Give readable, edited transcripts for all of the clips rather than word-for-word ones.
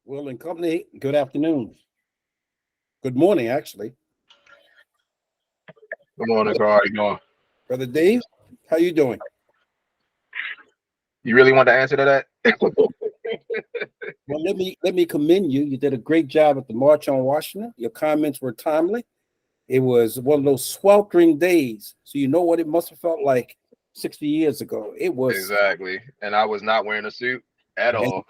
Will and Company, good afternoon. Good morning, actually. Good morning, Carl. How you doing? Brother Dave, how you doing? You really want to answer to that? Well, let me commend you. You did a great job at the March on Washington. Your comments were timely. It was one of those sweltering days. So you know what it must have felt like 60 years ago. It was Exactly. And I was not wearing a suit at and all.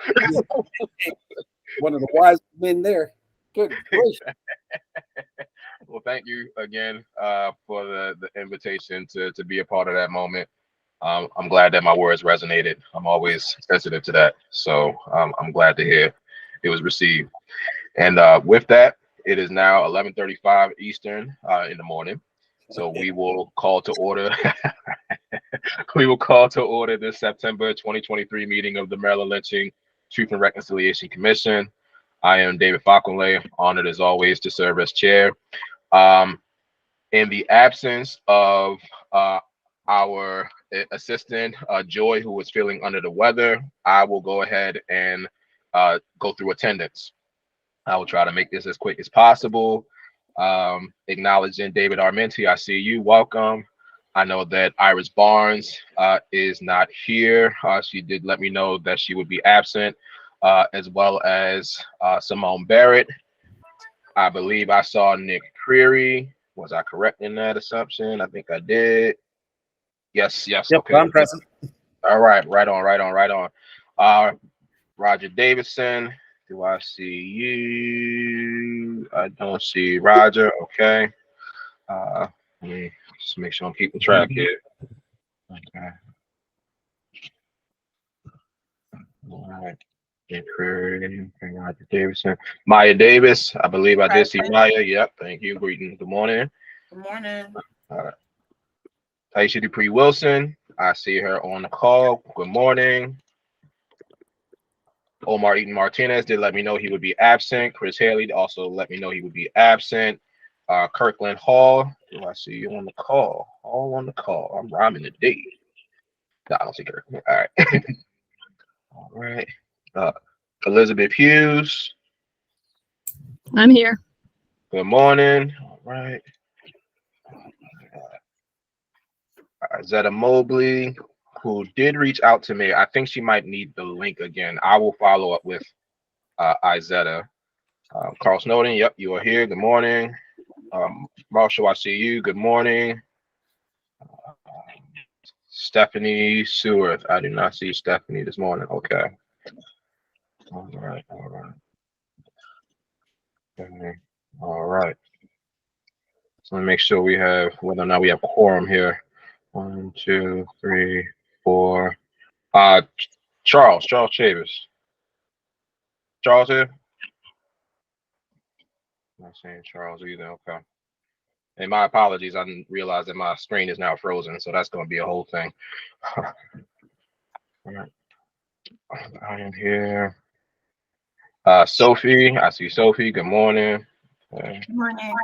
one of the wisest men there. Good gracious. Well, thank you again for the invitation to be a part of that moment. I'm glad that my words resonated. I'm always sensitive to that. So I'm glad to hear it was received. And with that, it is now 11:35 Eastern in the morning. So we will call to order. We will call to order this September 2023 meeting of the Maryland Lynching Truth and Reconciliation Commission. I am David Fakunle, honored as always to serve as chair. Um, in the absence of our assistant, Joy, who was feeling under the weather, I will go ahead and go through attendance. I will try to make this as quick as possible. Acknowledging David Armenti, I see you. Welcome. I know that Iris Barnes is not here. She did let me know that she would be absent, as well as Simone Barrett. I believe I saw Nick Creary. Was I correct in that assumption? I think I did. Yes, yes. Yep, Okay. I'm present. All right. Right on, right on, right on. Uh, Roger Davidson. Do I see you? I don't see Roger. Okay. Let me just make sure I'm keeping track here. Okay. All right. Nick Creary, Roger Davidson. Maya Davis. I believe I did see Maya. Yep. Thank you. Greeting. Good morning. Good morning. All right. Taisha Dupree Wilson. I see her on the call. Good morning. Omar Eaton Martinez did let me know he would be absent. Chris Haley also let me know he would be absent. Kirkland Hall. Do I see you on the call? All on the call. I'm rhyming today. No, I don't see Kirkland. All right. All right. Uh, Elizabeth Hughes. I'm here. Good morning. All right. Zetta Mobley, who did reach out to me. I think she might need the link again. I will follow up with Izetta. Carl Snowden, yep, you are here. Good morning. Marshall, I see you. Good morning. Stephanie Seward. I do not see Stephanie this morning. Okay. All right. Okay. All right. So let me make sure we have whether or not we have quorum here. 1, 2, 3, 4. Charles Chavis. Charles here? Not saying Charles either. Okay. And my apologies. I didn't realize that my screen is now frozen, so that's going to be a whole thing. All right. I am here. Sophie, I see Sophie. Good morning. Okay. Good morning.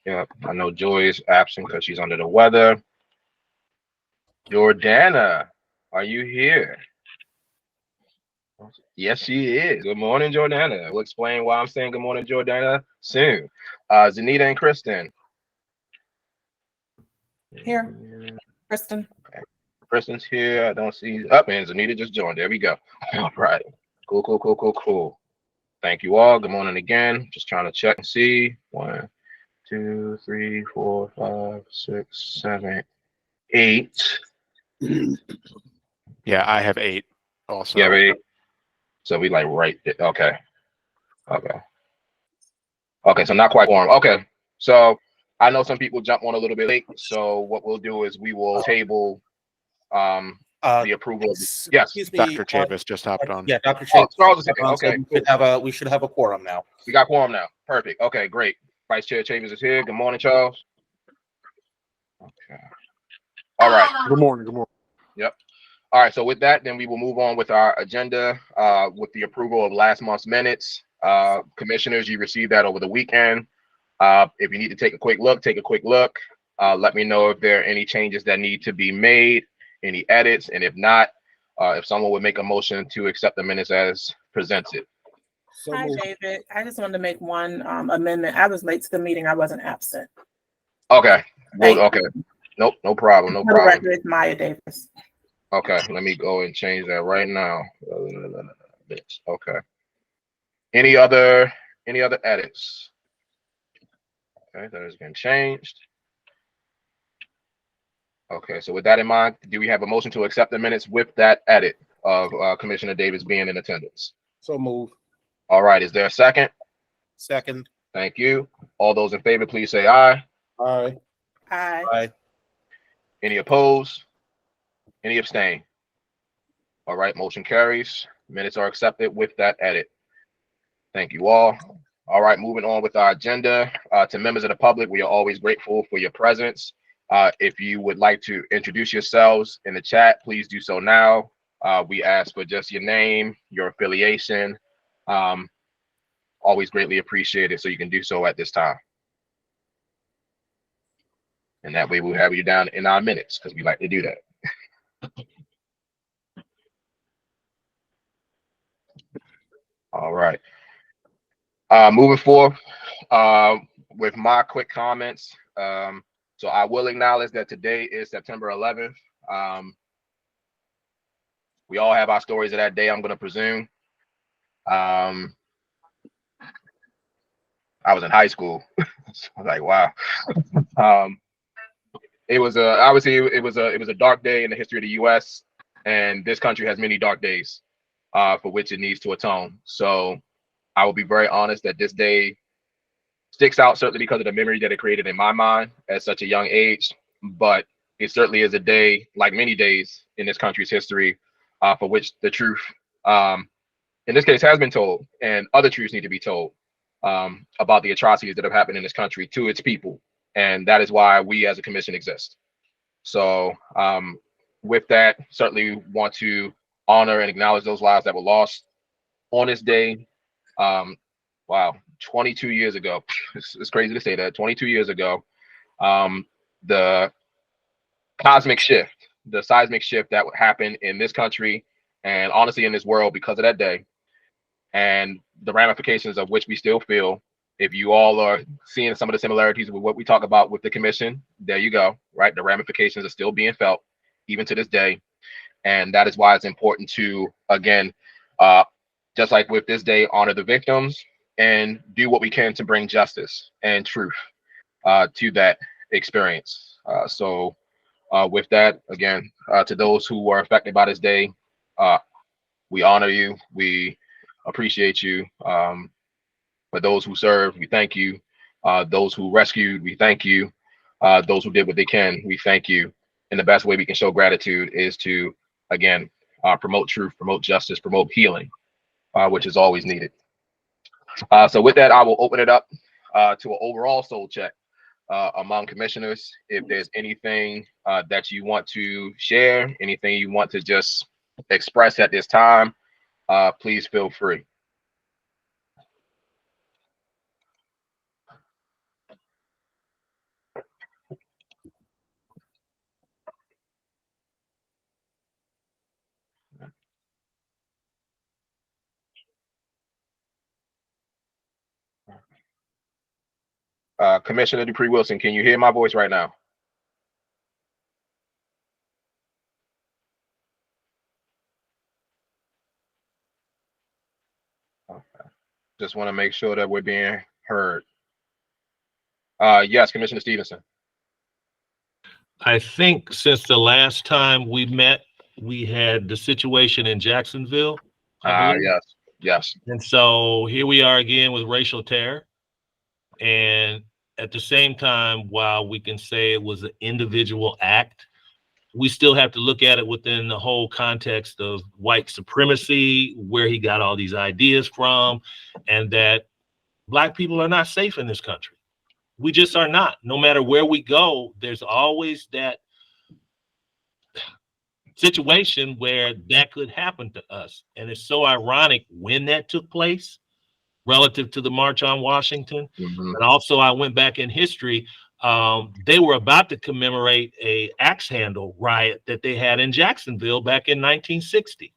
Yep. I know Joy is absent because she's under the weather. Jordana, are you here? Yes, she is. Good morning, Jordana. We'll explain why I'm saying good morning, Jordana, soon. Zanita and Kristen. Here, Kristen. Okay. Kristen's here. I don't see up, and Zanita just joined. There we go. All right. Cool. Thank you all. Good morning again. Just trying to check and see. 1, 2, 3, 4, 5, 6, 7, 8. Yeah, I have 8 also. Yeah, 8. So we like right there. Okay. So not quite warm. Okay. So I know some people jump on a little bit late. So what we'll do is we will table the approval. Yes. Excuse me, Dr. Chavis just hopped on. Yeah, Dr. Oh, Chavis. Charles is here. Okay. We should have a quorum now. We got quorum now. Perfect. Okay, great. Vice Chair Chavis is here. Good morning, Charles. Okay. All right. Good morning. Yep. All right. So with that, then we will move on with our agenda with the approval of last month's minutes. Commissioners, you received that over the weekend. If you need to take a quick look, take a quick look. Let me know if there are any changes that need to be made, any edits, and if not, if someone would make a motion to accept the minutes as presented. So Hi, moved. David. I just wanted to make one amendment. I was late to the meeting. I wasn't absent. Okay. Well, Thank okay. Nope. No problem. For the record, it's Maya Davis. Okay. Let me go and change that right now. Okay. Any other edits? Okay, that has been changed. Okay, so with that in mind, do we have a motion to accept the minutes with that edit of Commissioner Davis being in attendance? So moved. All right, is there a second? Second. Thank you. All those in favor, please say aye. Aye. Aye. Aye. Any opposed? Any abstain? All right, motion carries. Minutes are accepted with that edit. Thank you all. All right, moving on with our agenda. To members of the public, we are always grateful for your presence. If you would like to introduce yourselves in the chat, please do so now. We ask for just your name, your affiliation. Always greatly appreciated, so you can do so at this time. And that way we'll have you down in our minutes because we like to do that. All right. Moving forward with my quick comments. So I will acknowledge that today is September 11th. We all have our stories of that day, I'm going to presume. I was in high school. I was like, wow. It was obviously it was a dark day in the history of the U.S. and this country has many dark days for which it needs to atone. So I will be very honest that this day sticks out certainly because of the memory that it created in my mind at such a young age. But it certainly is a day, like many days in this country's history, for which the truth, in this case, has been told, and other truths need to be told about the atrocities that have happened in this country to its people. And that is why we as a commission exist. So with that, certainly want to honor and acknowledge those lives that were lost on this day. Wow, 22 years ago. It's crazy to say that. 22 years ago, the cosmic shift, the seismic shift that would happen in this country and honestly in this world because of that day and the ramifications of which we still feel. If you all are seeing some of the similarities with what we talk about with the commission, there you go, right? The ramifications are still being felt even to this day. And that is why it's important to, again, just like with this day, honor the victims and do what we can to bring justice and truth to that experience. So With that, again, to those who were affected by this day, we honor you. We appreciate you. For those who served, we thank you. Those who rescued, we thank you. Those who did what they can, we thank you. And the best way we can show gratitude is to, again, promote truth, promote justice, promote healing, which is always needed. So with that, I will open it up to an overall soul check among commissioners. If there's anything that you want to share, anything you want to just express at this time, please feel free. Commissioner Dupree Wilson, can you hear my voice right now? Okay. Just want to make sure that we're being heard. Yes, Commissioner Stevenson. I think since the last time we met, we had the situation in Jacksonville, I believe. Yes. And so here we are again with racial terror. And at the same time, while we can say it was an individual act, we still have to look at it within the whole context of white supremacy, where he got all these ideas from, and that Black people are not safe in this country. We just are not. No matter where we go, there's always that situation where that could happen to us. And it's so ironic when that took place relative to the March on Washington. And also I went back in history. They were about to commemorate a axe handle riot that they had in Jacksonville back in 1960.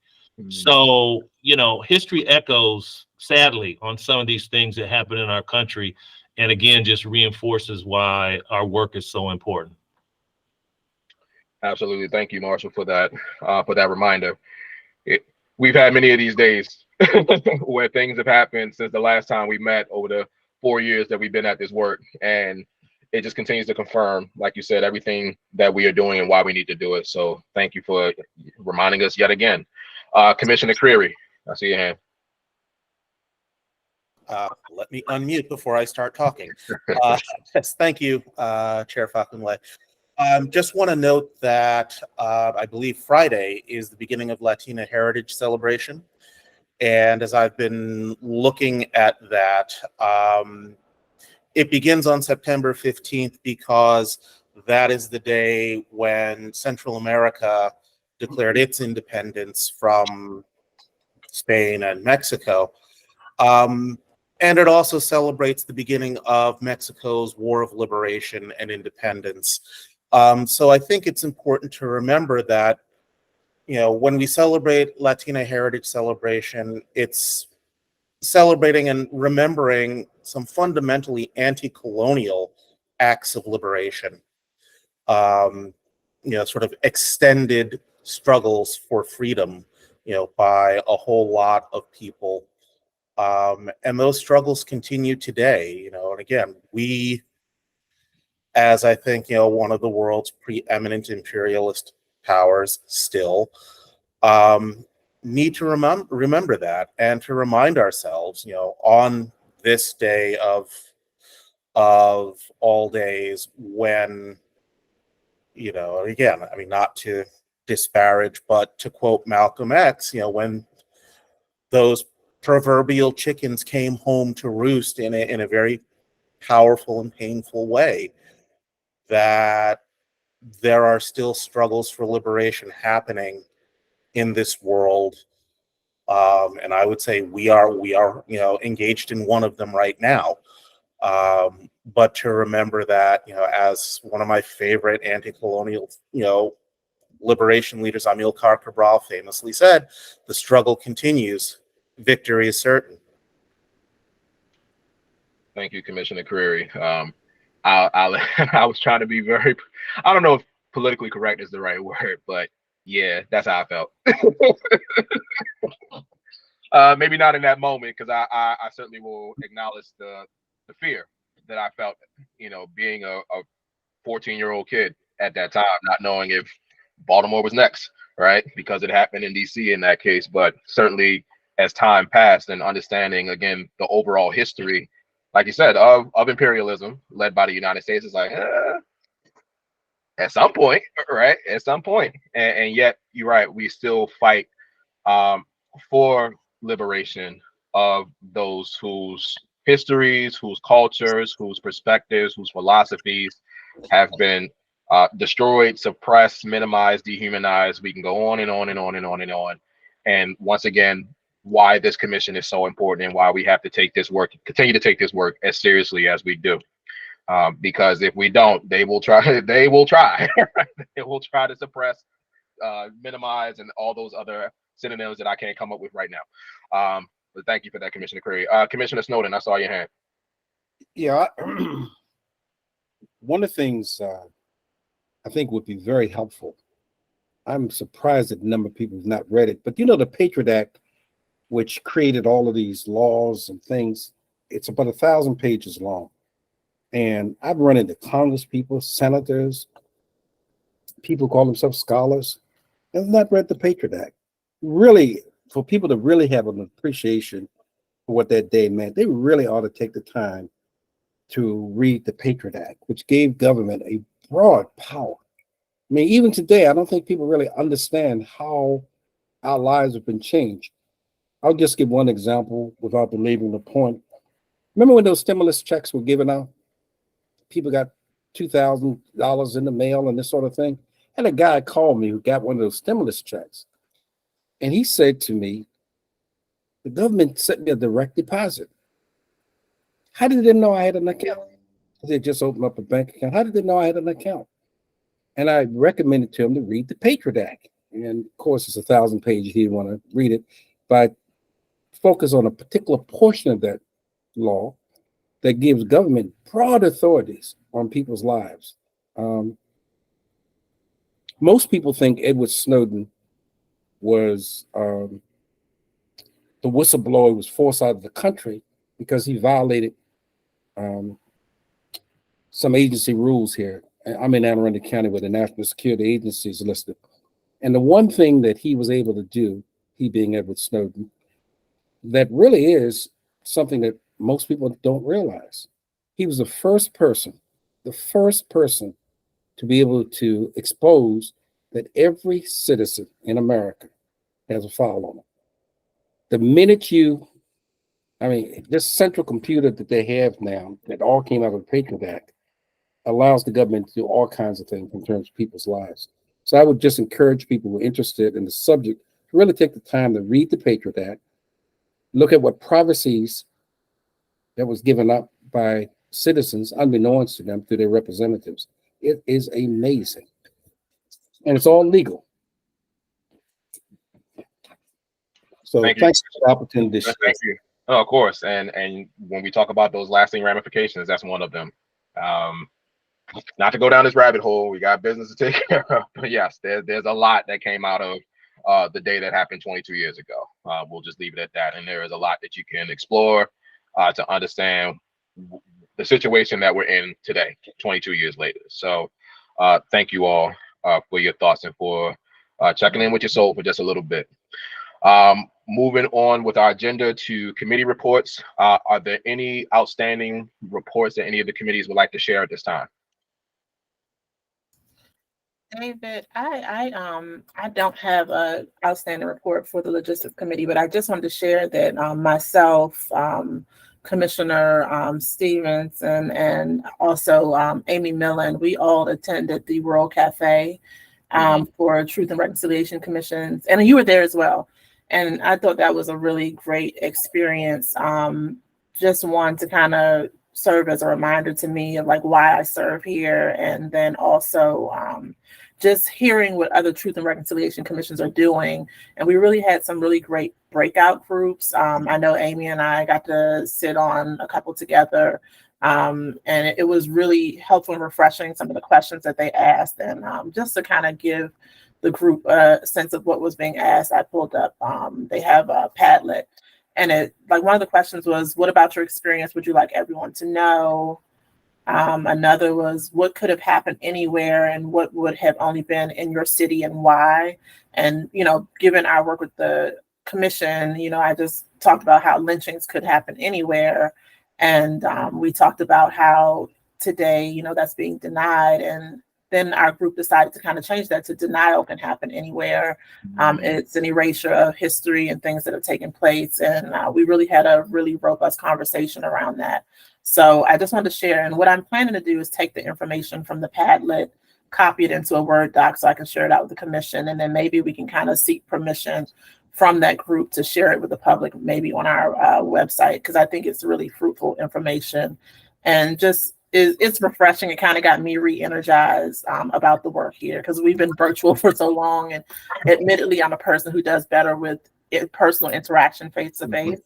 So, you know, history echoes sadly on some of these things that happen in our country. And again, just reinforces why our work is so important. Absolutely. Thank you, Marshall, for that reminder. We've had many of these days where things have happened since the last time we met over the 4 years that we've been at this work. And it just continues to confirm, like you said, everything that we are doing and why we need to do it. So thank you for reminding us yet again. Commissioner Creary, I see your hand. Let me unmute before I start talking. Yes, thank you, Chair Fakunle. Just want to note that I believe Friday is the beginning of Latina Heritage Celebration. And as I've been looking at that, it begins on September 15th because that is the day when Central America declared its independence from Spain and Mexico. And it also celebrates the beginning of Mexico's War of Liberation and Independence. So I think it's important to remember that, you know, when we celebrate Latina Heritage Celebration, it's celebrating and remembering some fundamentally anti-colonial acts of liberation, you know, sort of extended struggles for freedom, you know, by a whole lot of people. And those struggles continue today, you know, and again, we, as I think, you know, one of the world's preeminent imperialist powers still, need to remember that and to remind ourselves, you know, on this day of all days when, you know, again, I mean, not to disparage, but to quote Malcolm X, you know, when those proverbial chickens came home to roost in a very powerful and painful way, that there are still struggles for liberation happening in this world. And I would say we are, you know, engaged in one of them right now. But to remember that, you know, as one of my favorite anti-colonial, you know, liberation leaders, Amilcar Cabral, famously said, the struggle continues, victory is certain. Thank you, Commissioner Creary. I was trying to be very, I don't know if politically correct is the right word, but yeah, that's how I felt. Maybe not in that moment, because I certainly will acknowledge the fear that I felt, you know, being a 14-year-old kid at that time, not knowing if Baltimore was next, right? Because it happened in DC in that case. But certainly as time passed and understanding again the overall history, like you said, of imperialism led by the United States, is like at some point, right? At some point. And yet you're right, we still fight for liberation of those whose histories, whose cultures, whose perspectives, whose philosophies have been destroyed, suppressed, minimized, dehumanized. We can go on and on and on and on and on. And once again, why this commission is so important and why we have to take this work, continue to take this work as seriously as we do. Because if we don't, they will try. They will try. They will try to suppress, minimize, and all those other synonyms that I can't come up with right now. But thank you for that, Commissioner Curry. Commissioner Snowden, I saw your hand. Yeah, one of the things I think would be very helpful. I'm surprised at the number of people who've not read it, but you know, the Patriot Act, which created all of these laws and things, it's about 1,000 pages long. And I've run into Congress people, senators, people call themselves scholars, and have not read the Patriot Act. Really, for people to really have an appreciation for what that day meant, they really ought to take the time to read the Patriot Act, which gave government a broad power. I mean, even today, I don't think people really understand how our lives have been changed. I'll just give one example without belaboring the point. Remember when those stimulus checks were given out? People got $2,000 in the mail and this sort of thing. And a guy called me who got one of those stimulus checks. And he said to me, the government sent me a direct deposit. How did they know I had an account? They just opened up a bank account. How did they know I had an account? And I recommended to him to read the Patriot Act. And of course, it's 1,000 pages. He didn't want to read it, but focus on a particular portion of that law that gives government broad authorities on people's lives. Most people think Edward Snowden was the whistleblower who was forced out of the country because he violated some agency rules here. I'm in Anne Arundel County where the National Security Agency is listed. And the one thing that he was able to do, he being Edward Snowden, that really is something that most people don't realize. He was the first person to be able to expose that every citizen in America has a file on him. The minute this central computer that they have now, that all came out of the Patriot Act, allows the government to do all kinds of things in terms of people's lives. So I would just encourage people who are interested in the subject to really take the time to read the Patriot Act, look at what privacies that was given up by citizens unbeknownst to them through their representatives. It is amazing. And it's all legal. So thanks for the opportunity to share. Thank you. Oh, of course. And when we talk about those lasting ramifications, that's one of them. Not to go down this rabbit hole, we got business to take care of. But yes, there's a lot that came out of the day that happened 22 years ago. We'll just leave it at that. And there is a lot that you can explore to understand the situation that we're in today, 22 years later. So thank you all for your thoughts and for checking in with your soul for just a little bit. Moving on with our agenda to committee reports. Are there any outstanding reports that any of the committees would like to share at this time? David, I don't have a outstanding report for the logistics committee, but I just wanted to share that myself, Commissioner Stevens, and also Amy Millen, we all attended the World Cafe for Truth and Reconciliation Commissions, and you were there as well. And I thought that was a really great experience. Just one to kind of serve as a reminder to me of like why I serve here, and then also just hearing what other Truth and Reconciliation Commissions are doing. And we really had some really great breakout groups. I know Amy and I got to sit on a couple together, and it was really helpful and refreshing, some of the questions that they asked. And just to kind of give the group a sense of what was being asked, I pulled up, they have a Padlet. And one of the questions was, what about your experience would you like everyone to know? Another was what could have happened anywhere and what would have only been in your city and why. And, given our work with the commission, I just talked about how lynchings could happen anywhere. And we talked about how today, that's being denied. And then our group decided to kind of change that to denial can happen anywhere. It's an erasure of history and things that have taken place. And we really had a really robust conversation around that. So I just wanted to share. And what I'm planning to do is take the information from the Padlet, copy it into a Word doc so I can share it out with the commission. And then maybe we can kind of seek permission from that group to share it with the public, maybe on our website, because I think it's really fruitful information. And just it's refreshing. It kind of got me re-energized about the work here, because we've been virtual for so long. And admittedly, I'm a person who does better with personal interaction face to face.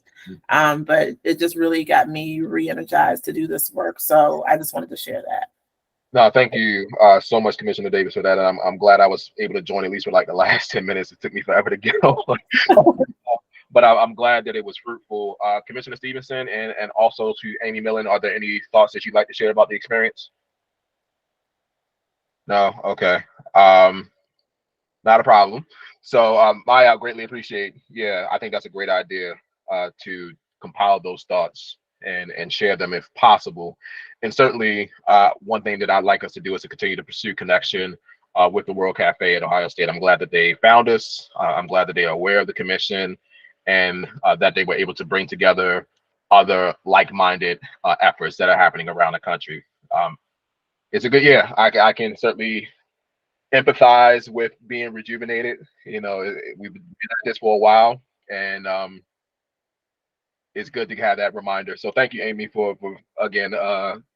But it just really got me re-energized to do this work. So I just wanted to share that. No, thank you so much, Commissioner Davis, for that. And I'm glad I was able to join at least for like the last 10 minutes. It took me forever to get on. But I'm glad that it was fruitful. Commissioner Stevenson and also to Amy Millen, are there any thoughts that you'd like to share about the experience? No? Okay. Not a problem. So Maya, I greatly appreciate. Yeah, I think that's a great idea to compile those thoughts and share them if possible. And certainly one thing that I'd like us to do is to continue to pursue connection with the World Cafe at Ohio State. I'm glad that they found us. I'm glad that they are aware of the commission and that they were able to bring together other like-minded efforts that are happening around the country. It's a good, yeah, I can certainly empathize with being rejuvenated. We've been at this for a while, and it's good to have that reminder. So thank you, Amy, for again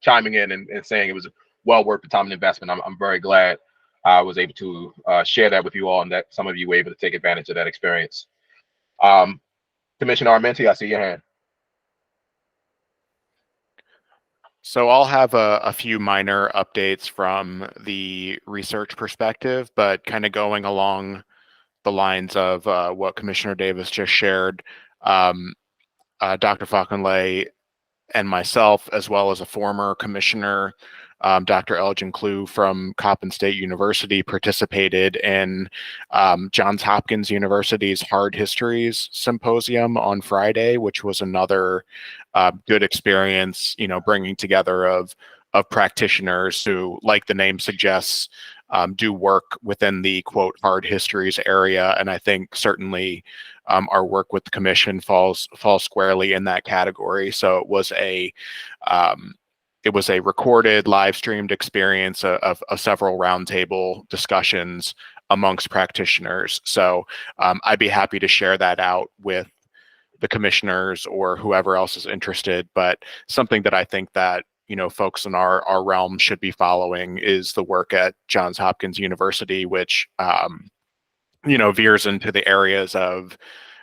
chiming in and saying it was well worth the time and investment. I'm very glad I was able to share that with you all, and that some of you were able to take advantage of that experience. Commissioner Armenti, I see your hand. So I'll have a few minor updates from the research perspective, but kind of going along the lines of what Commissioner Davis just shared. Dr. Falconley and myself, as well as a former commissioner, Dr. Elgin Klue from Coppin State University, participated in Johns Hopkins University's Hard Histories Symposium on Friday, which was another good experience, bringing together of practitioners who, like the name suggests, do work within the quote hard histories area. And I think certainly our work with the commission falls squarely in that category. So it was a recorded, live streamed experience of several roundtable discussions amongst practitioners. So I'd be happy to share that out with the commissioners or whoever else is interested. But something that I think that folks in our realm should be following is the work at Johns Hopkins University, which veers into the areas of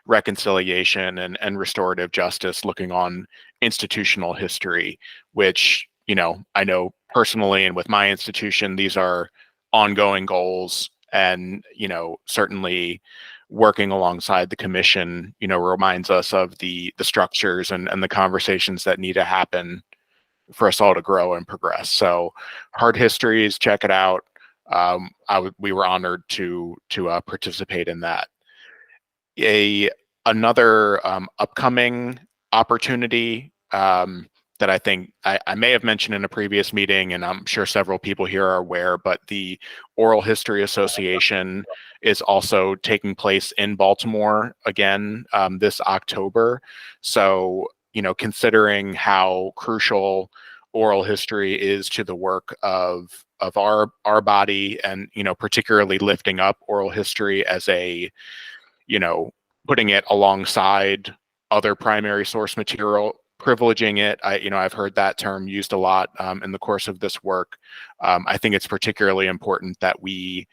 reconciliation and restorative justice, looking on institutional history, which I know personally, and with my institution, these are ongoing goals. And certainly working alongside the commission reminds us of the structures and the conversations that need to happen for us all to grow and progress. So Hard Histories, check it out. We were honored to participate in that. Another upcoming opportunity that I think I may have mentioned in a previous meeting, and I'm sure several people here are aware, but the Oral History Association is also taking place in Baltimore again this October. So, considering how crucial oral history is to the work of our body, and particularly lifting up oral history as a putting it alongside other primary source material, privileging it. I've heard that term used a lot in the course of this work. I think it's particularly important that we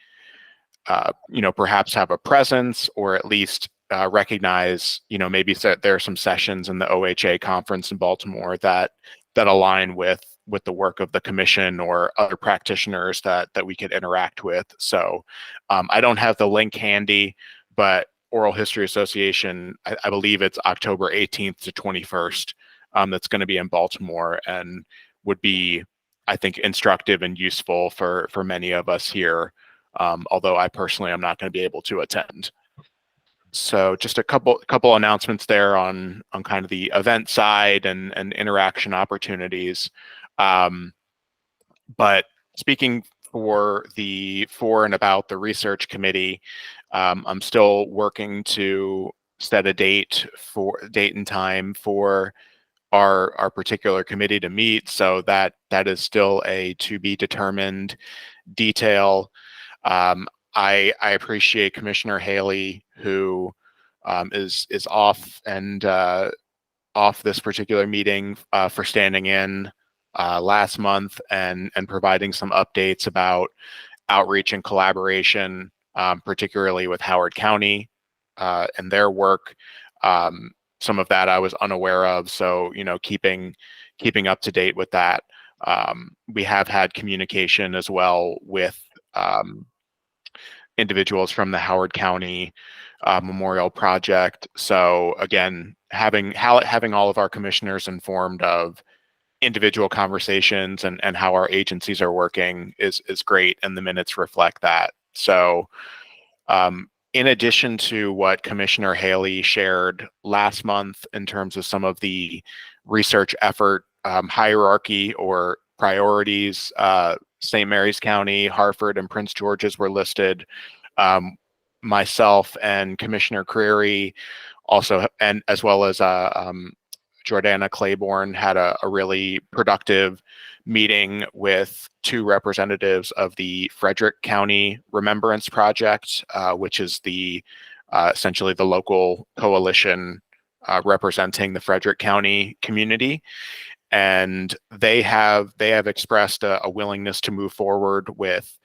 perhaps have a presence, or at least recognize maybe there are some sessions in the OHA conference in Baltimore that align with the work of the commission or other practitioners that we could interact with. So I don't have the link handy, but Oral History Association, I believe it's October 18th to 21st. That's going to be in Baltimore, and would be I think, instructive and useful for many of us here. Although I personally am not going to be able to attend. So just a couple announcements there on kind of the event side and interaction opportunities. But speaking for and about the research committee, I'm still working to set a date and time for our particular committee to meet. So that is still a to be determined detail. I appreciate Commissioner Haley, who is off and off this particular meeting for standing in last month and providing some updates about outreach and collaboration, particularly with Howard County and their work. Some of that I was unaware of, so keeping up to date with that. We have had communication as well with individuals from the Howard County Memorial Project. So again, having all of our commissioners informed of individual conversations and how our agencies are working is great, and the minutes reflect that. So in addition to what Commissioner Haley shared last month in terms of some of the research effort hierarchy or priorities, St. Mary's County, Harford, and Prince George's were listed. Myself and Commissioner Creary also, and as well as Jordana Claiborne, had a really productive meeting with two representatives of the Frederick County Remembrance Project, which is the essentially the local coalition representing the Frederick County community. And they have expressed a willingness to move forward with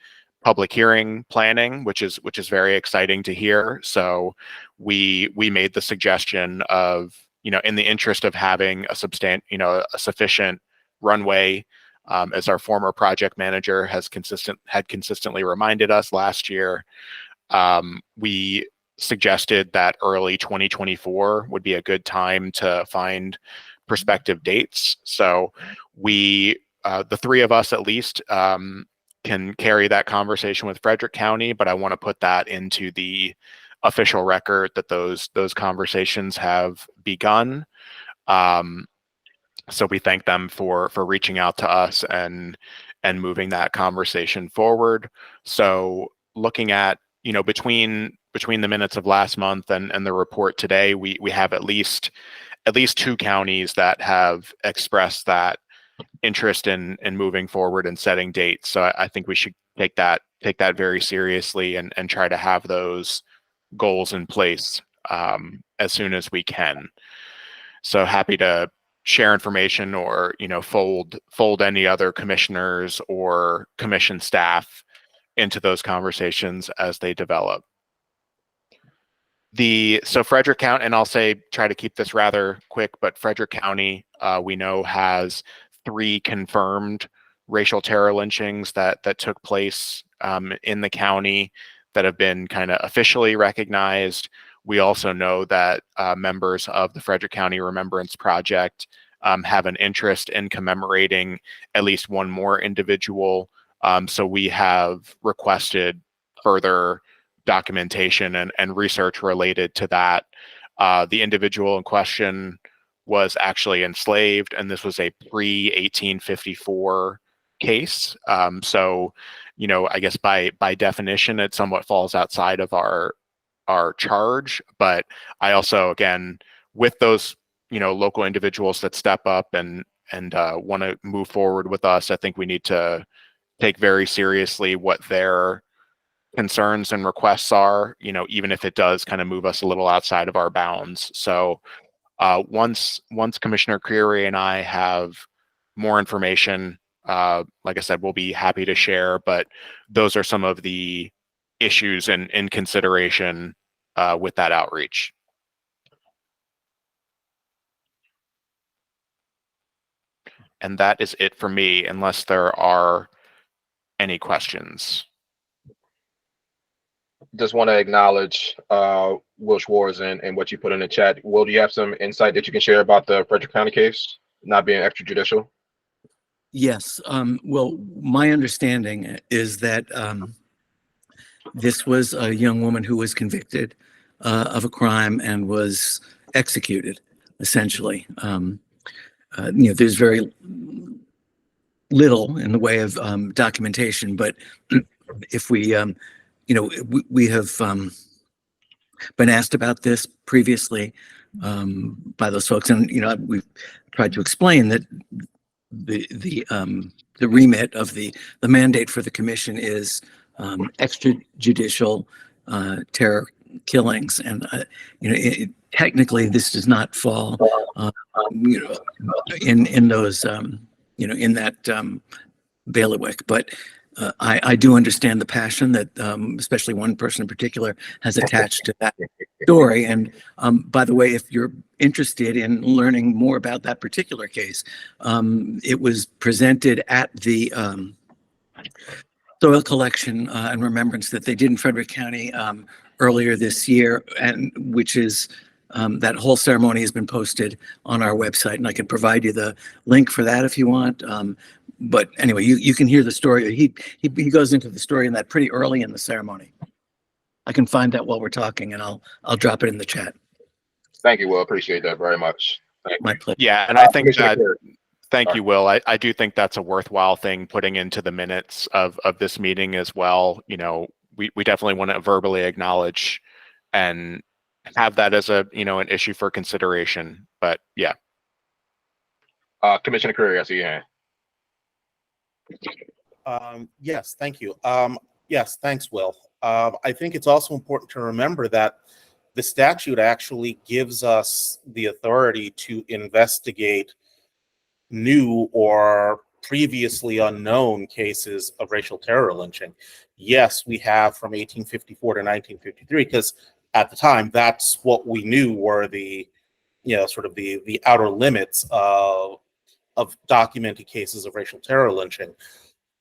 public hearing planning, which is very exciting to hear. So we made the suggestion of, in the interest of having a sufficient runway, as our former project manager had consistently reminded us last year, we suggested that early 2024 would be a good time to find prospective dates. So we, the three of us at least, can carry that conversation with Frederick County, but I want to put that into the official record that those conversations have begun. So we thank them for reaching out to us and moving that conversation forward. So looking at, between the minutes of last month and the report today, we have at least two counties that have expressed that interest in moving forward and setting dates. So I think we should take that very seriously and try to have those goals in place as soon as we can. So happy to share information or fold any other commissioners or commission staff into those conversations as they develop. So Frederick County, and I'll try to keep this rather quick, but Frederick County, we know, has 3 confirmed racial terror lynchings that took place in the county that have been kind of officially recognized. We also know that members of the Frederick County Remembrance Project have an interest in commemorating at least one more individual. So we have requested further documentation and research related to that. The individual in question was actually enslaved, and this was a pre-1854 case. So, I guess by definition, it somewhat falls outside of our charge. But I also, again, with those, local individuals that step up and want to move forward with us, I think we need to take very seriously what their concerns and requests are, even if it does kind of move us a little outside of our bounds. So once Commissioner Creary and I have more information, like I said, we'll be happy to share, but those are some of the issues in consideration with that outreach. And that is it for me, unless there are any questions. Just want to acknowledge Will Schwartz and what you put in the chat. Will, do you have some insight that you can share about the Frederick County case not being extrajudicial? Yes. Well, my understanding is that this was a young woman who was convicted of a crime and was executed, essentially. There's very little in the way of documentation, but if we, we have been asked about this previously by those folks, and we've tried to explain that the remit of the mandate for the commission is extrajudicial terror killings, and technically this does not fall in those in that bailiwick, but I do understand the passion that especially one person in particular has attached to that story. And by the way, if you're interested in learning more about that particular case, it was presented at the soil collection and remembrance that they did in Frederick County earlier this year, and which is that whole ceremony has been posted on our website, and I can provide you the link for that if you want. But anyway, you can hear the story. He goes into the story in that pretty early in the ceremony. I can find that while we're talking, and I'll drop it in the chat. Thank you, Will. Appreciate that very much. My pleasure. Yeah, and I think that. Thank Sorry. you, Will. I do think that's a worthwhile thing putting into the minutes of this meeting as well. We definitely want to verbally acknowledge and have that as a an issue for consideration. But yeah. Commissioner Curry, I see your hand. Yes, thank you. Yes, thanks, Will. I think it's also important to remember that the statute actually gives us the authority to investigate new or previously unknown cases of racial terror lynching. Yes, we have from 1854 to 1953, because at the time, that's what we knew were the, sort of the outer limits of documented cases of racial terror lynching.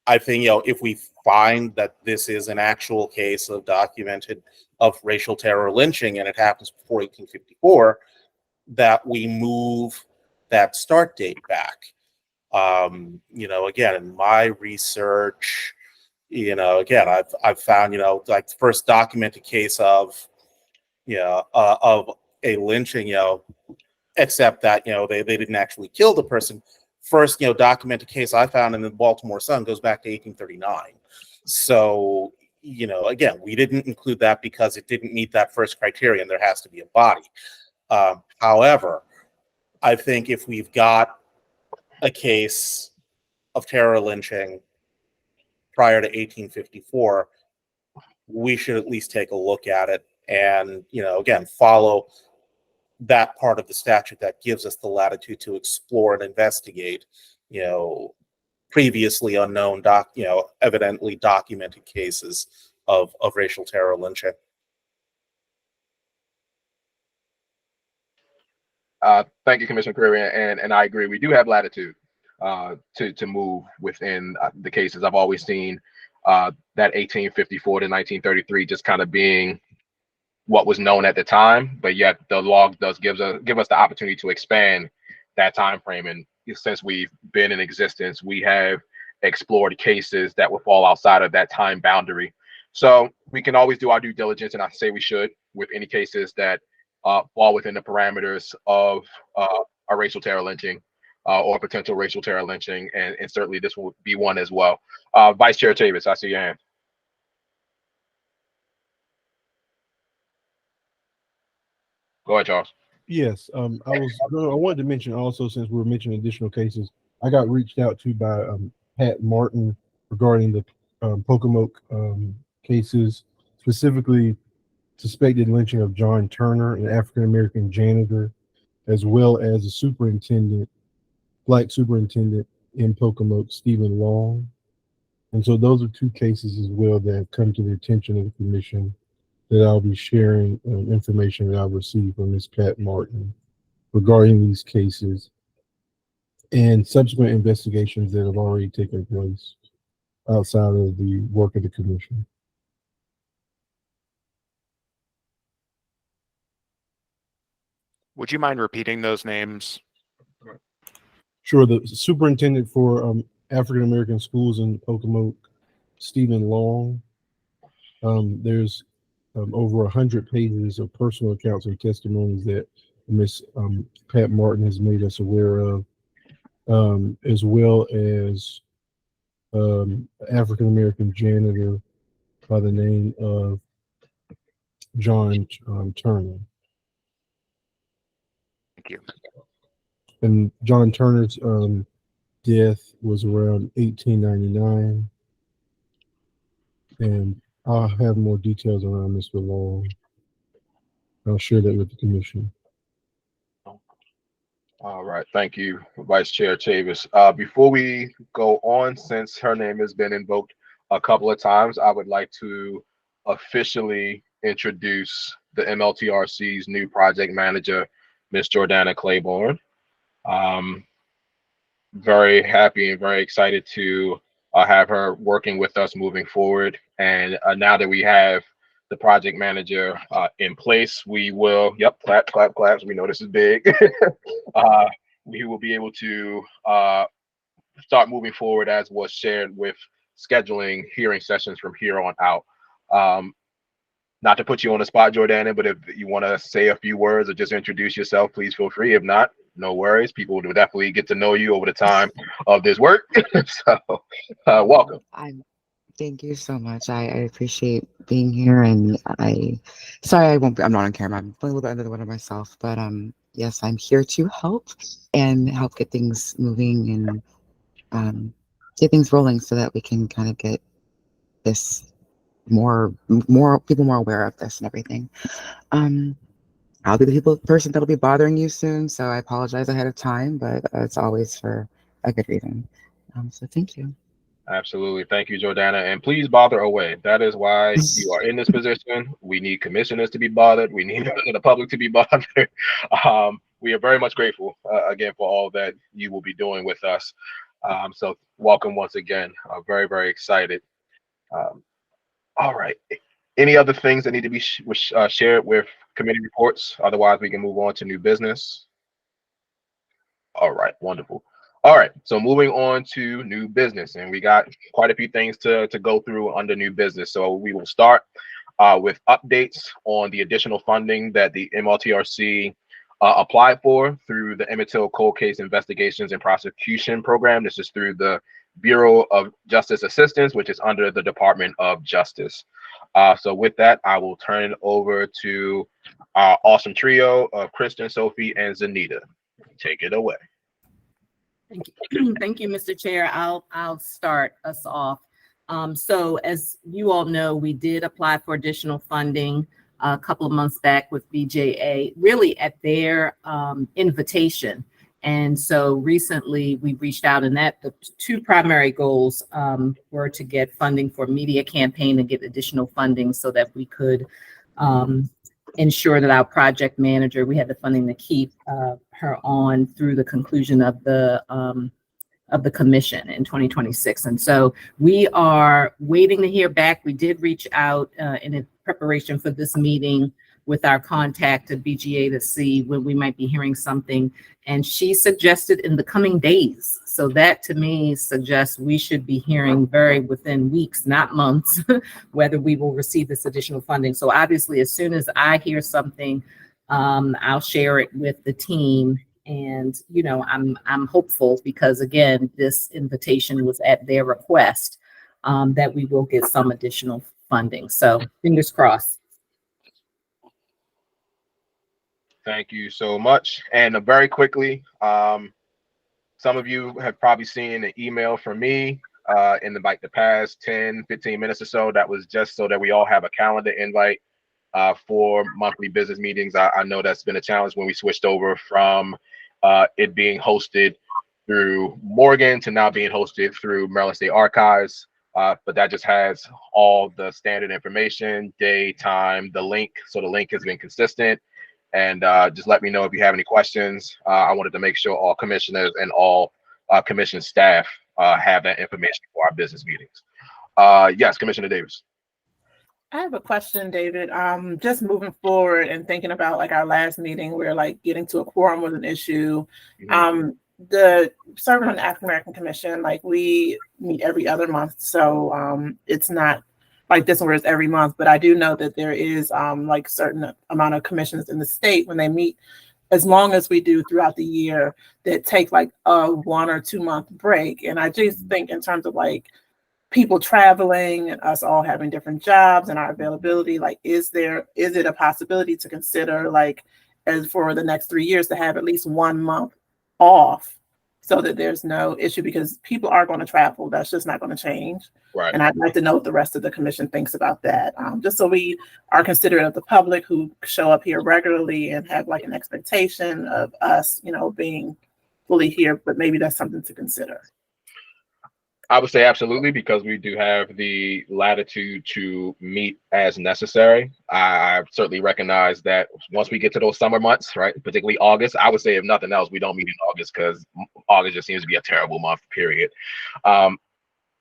I think, if we find that this is an actual case of racial terror lynching and it happens before 1854, that we move that start date back. Again, in my research, again, I've found, like the first documented case of a lynching, except that, they didn't actually kill the person. First, documented case I found in the Baltimore Sun goes back to 1839. So, again, we didn't include that because it didn't meet that first criterion. There has to be a body. However, I think if we've got a case of terror lynching prior to 1854, we should at least take a look at it and, again, follow that part of the statute that gives us the latitude to explore and investigate, previously unknown, evidently documented cases of racial terror lynching. Thank you, Commissioner Curry, and I agree. We do have latitude to move within the cases. I've always seen that 1854 to 1933 just kind of being what was known at the time, but yet the log does give us the opportunity to expand that time frame. And since we've been in existence, we have explored cases that would fall outside of that time boundary. So we can always do our due diligence, and I say we should, with any cases that fall within the parameters of a racial terror lynching or potential racial terror lynching, and certainly this will be one as well. Vice Chair Tavis, I see your hand. Go ahead, Charles. Yes, I wanted to mention also, since we were mentioning additional cases, I got reached out to by Pat Martin regarding the Pocomoke cases, specifically suspected lynching of John Turner, an African-American janitor, as well as a black superintendent in Pocomoke, Stephen Long. And so those are two cases as well that have come to the attention of the commission, that I'll be sharing information that I've received from Ms. Pat Martin regarding these cases and subsequent investigations that have already taken place outside of the work of the commission. Would you mind repeating those names? Sure. The superintendent for African American Schools in Pocomoke, Stephen Long. There's over 100 pages of personal accounts and testimonies that Miss Pat Martin has made us aware of, as well as African American janitor by the name of John Turner. Thank you. And John Turner's death was around 1899. And I'll have more details around Mr. Long. I'll share that with the commission. All right, thank you, Vice Chair Chavis. Before we go on, since her name has been invoked a couple of times, I would like to officially introduce the MLTRC's new project manager, Ms. Jordana Claiborne. Very happy and very excited to have her working with us moving forward. And now that we have the project manager in place, we will, yep, clap, clap, claps. We know this is big. We will be able to start moving forward as was shared with scheduling hearing sessions from here on out. Not to put you on the spot, Jordana, but if you want to say a few words or just introduce yourself, please feel free. If not, no worries. People will definitely get to know you over the time of this work. So welcome. Thank you so much. I appreciate being here, and I'm not on camera. I'm a little bit under the weather myself, but yes, I'm here to help get things moving and get things rolling so that we can kind of get this more people more aware of this and everything. I'll be the person that'll be bothering you soon, so I apologize ahead of time, but it's always for a good reason. So thank you. Absolutely. Thank you, Jordana. And please bother away. That is why you are in this position. We need commissioners to be bothered. We need the public to be bothered. We are very much grateful, again, for all that you will be doing with us. So welcome once again. Very, very excited. All right. Any other things that need to be shared with committee reports? Otherwise, we can move on to new business. All right. Wonderful. All right, so moving on to new business, and we got quite a few things to go through under new business. So we will start with updates on the additional funding that the MLTRC applied for through the Emmett Till Cold Case Investigations and Prosecution Program. This is through the Bureau of Justice Assistance, which is under the Department of Justice. So with that, I will turn it over to our awesome trio of Kristen, Sophie, and Zanita. Take it away. Thank you. Thank you, Mr. Chair. I'll start us off. So as you all know, we did apply for additional funding a couple of months back with BJA, really at their invitation. And so recently we reached out, and that the two primary goals were to get funding for media campaign and get additional funding so that we could ensure that our project manager, we had the funding to keep her on through the conclusion of the commission in 2026. And so we are waiting to hear back. We did reach out in preparation for this meeting with our contact at BGA to see when we might be hearing something. And she suggested in the coming days. So that to me suggests we should be hearing very within weeks, not months, whether we will receive this additional funding. So obviously, as soon as I hear something, I'll share it with the team. And, you know, I'm hopeful because, again, this invitation was at their request that we will get some additional funding. So fingers crossed. Thank you so much. And very quickly, some of you have probably seen an email from me in the past 10, 15 minutes or so. That was just so that we all have a calendar invite for monthly business meetings. I know that's been a challenge when we switched over from it being hosted through Morgan to now being hosted through Maryland State Archives. But that just has all the standard information, day, time, the link. So the link has been consistent. And just let me know if you have any questions. I wanted to make sure all commissioners and all commission staff have that information for our business meetings. Yes, Commissioner Davis. I have a question, David. Just moving forward and thinking about like our last meeting where like getting to a quorum was an issue. the serving on the African American Commission, like we meet every other month, so it's not like this one where it's every month. But I do know that there is like certain amount of commissions in the state when they meet, as long as we do throughout the year, that take like a 1 or 2 month break. And I just think in terms of like people traveling and us all having different jobs and our availability, like is it a possibility to consider, like, as for the next 3 years, to have at least 1 month off so that there's no issue, because people are going to travel. That's just not going to change. Right. And I'd like to know what the rest of the commission thinks about that, just so we are considerate of the public who show up here regularly and have like an expectation of us, being fully here, but maybe that's something to consider. I would say absolutely, because we do have the latitude to meet as necessary. I certainly recognize that once we get to those summer months, right, particularly August, I would say if nothing else, we don't meet in August because August just seems to be a terrible month, period.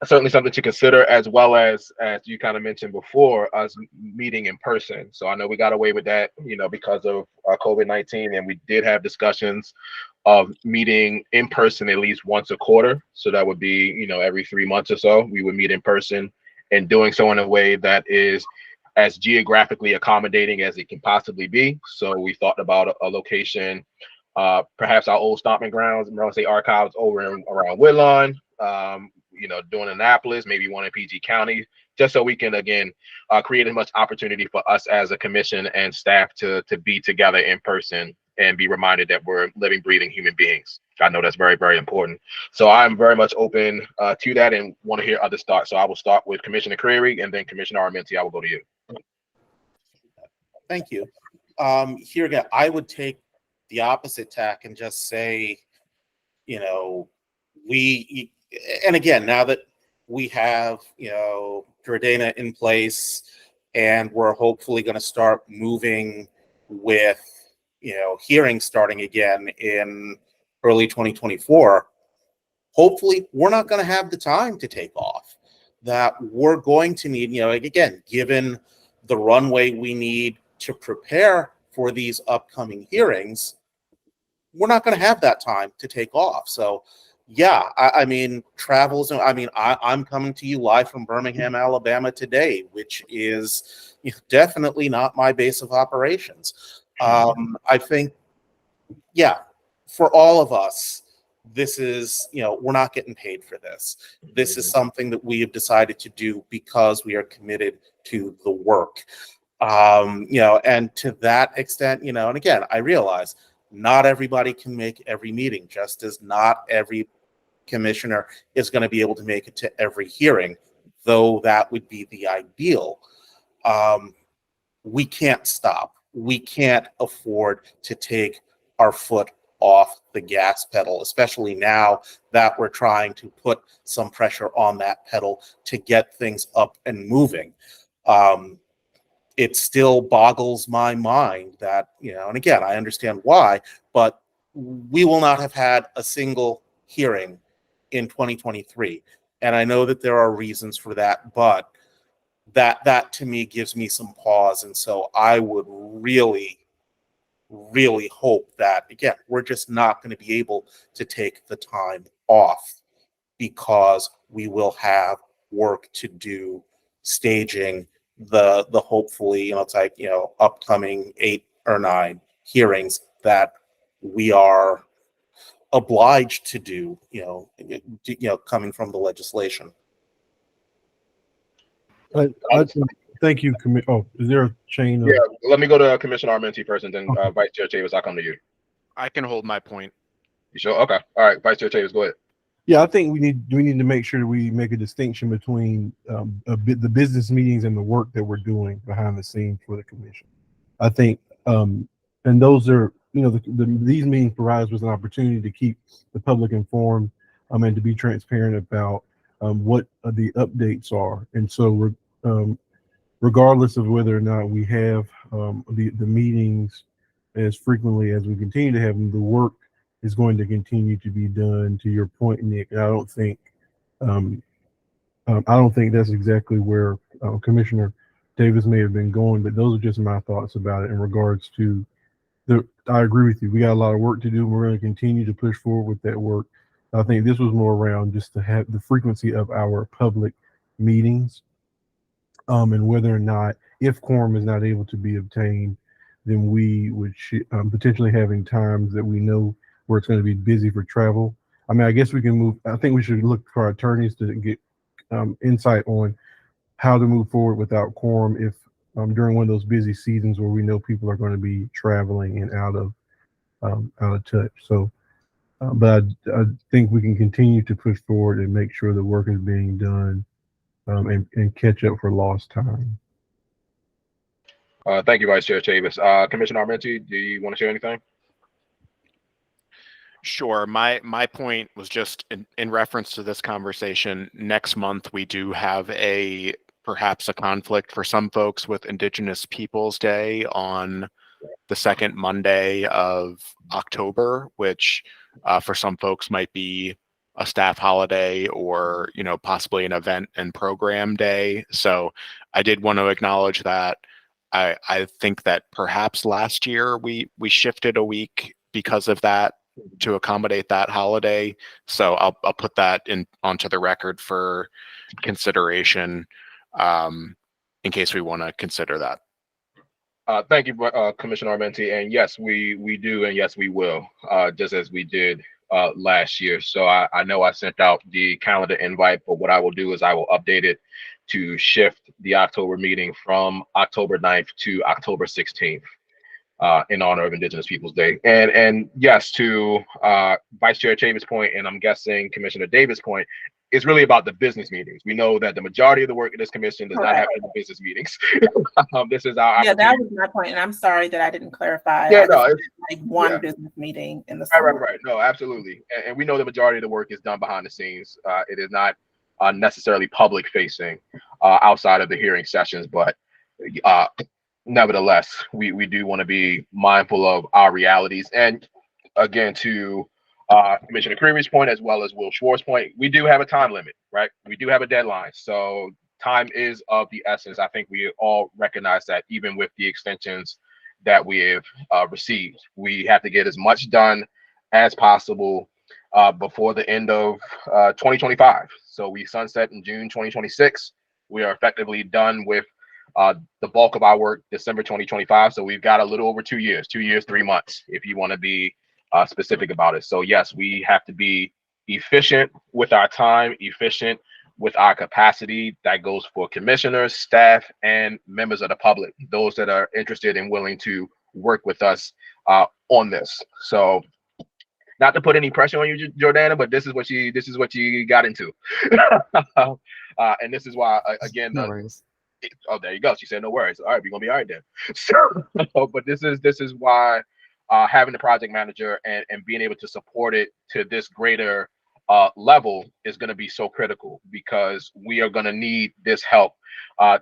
Certainly something to consider, as well as you kind of mentioned before, us meeting in person. So I know we got away with that, because of COVID-19, and we did have discussions of meeting in person at least once a quarter. So that would be, every 3 months or so, we would meet in person, and doing so in a way that is as geographically accommodating as it can possibly be. So we thought about a location, perhaps our old stomping grounds, State Archives over around Woodlawn, doing Annapolis, maybe one in PG County, just so we can, again, create as much opportunity for us as a commission and staff to be together in person and be reminded that we're living, breathing human beings. I know that's very, very important. So I'm very much open to that and want to hear others start. So I will start with Commissioner Creary, and then Commissioner Armenti, I will go to you. Thank you. Here again, I would take the opposite tack and just say, and again, now that we have, Jordana in place, and we're hopefully going to start moving with, hearings starting again in early 2024, hopefully we're not going to have the time to take off. That we're going to need, again, given the runway we need to prepare for these upcoming hearings, we're not going to have that time to take off. So yeah, I mean, I'm coming to you live from Birmingham, Alabama today, which is definitely not my base of operations. I think, yeah, for all of us, this is, we're not getting paid for this. This is something that we have decided to do because we are committed to the work. And to that extent, and again, I realize not everybody can make every meeting, just as not every commissioner is going to be able to make it to every hearing, though that would be the ideal. We can't stop. We can't afford to take our foot off the gas pedal, especially now that we're trying to put some pressure on that pedal to get things up and moving. It still boggles my mind that, and again, I understand why, but we will not have had a single hearing in 2023. And I know that there are reasons for that, but that to me gives me some pause. And so I would really, really hope that, again, we're just not going to be able to take the time off, because we will have work to do staging the hopefully, it's like, upcoming 8 or 9 hearings that we are obliged to do, coming from the legislation. Thank you. Is there a chain of... Yeah, let me go to Commissioner Armenti first, and then Vice Chair Chavis, I'll come to you. I can hold my point. You sure? Okay. All right, Vice Chair Chavis, go ahead. Yeah, I think we need to make sure that we make a distinction between the business meetings and the work that we're doing behind the scenes for the commission. I think, and those are, these meetings provide us with an opportunity to keep the public informed, and to be transparent about what the updates are. And so, regardless of whether or not we have the meetings as frequently as we continue to have them, the work is going to continue to be done. To your point, Nick, I don't think that's exactly where Commissioner Davis may have been going, but those are just my thoughts about it in regards to I agree with you. We got a lot of work to do. We're going to continue to push forward with that work. I think this was more around just to have the frequency of our public meetings, and whether or not, if quorum is not able to be obtained, then we would potentially having times that we know where it's going to be busy for travel. I mean, I guess we can move. I think we should look for our attorneys to get insight on how to move forward without quorum if during one of those busy seasons where we know people are going to be traveling and out of touch. So, but I think we can continue to push forward and make sure the work is being done, and catch up for lost time. Thank you, Vice Chair Chavis. Commissioner Armenti, do you want to share anything? Sure. My point was just in reference to this conversation. Next month, we do have perhaps a conflict for some folks with Indigenous Peoples Day on the second Monday of October, which for some folks might be a staff holiday or, possibly an event and program day. So I did want to acknowledge that. I think that perhaps last year we shifted a week because of that to accommodate that holiday. So I'll put that onto the record for consideration, in case we want to consider that. Thank you, Commissioner Armenti. And yes, we do, and yes, we will, just as we did last year. So I know I sent out the calendar invite, but what I will do is I will update it to shift the October meeting from October 9th to October 16th. In honor of Indigenous Peoples Day. And yes, to Vice Chair Chavis' point, and I'm guessing Commissioner Davis' point, it's really about the business meetings. We know that the majority of the work in this commission does not have any business meetings. This is our that was my point, and I'm sorry that I didn't clarify. Yeah, no, it's like one business meeting in the summer. Right. No, absolutely. And we know the majority of the work is done behind the scenes. It is not necessarily public facing outside of the hearing sessions, but nevertheless, we do want to be mindful of our realities. And again, to Commissioner Creary's point, as well as Will Schwartz's point, we do have a time limit, right? We do have a deadline. So time is of the essence. I think we all recognize that, even with the extensions that we have received. We have to get as much done as possible before the end of 2025. So we sunset in June 2026. We are effectively done with the bulk of our work December 2025. So we've got a little over 2 years, 3 months, if you want to be specific about it. So yes, we have to be efficient with our time, efficient with our capacity. That goes for commissioners, staff, and members of the public, those that are interested and willing to work with us on this. So not to put any pressure on you, Jordana, but this is what you got into. And this is why, again, No worries. Oh, there you go. She said no worries. All right, we're gonna be all right then. So, but this is why having the project manager and being able to support it to this greater level is going to be so critical, because we are going to need this help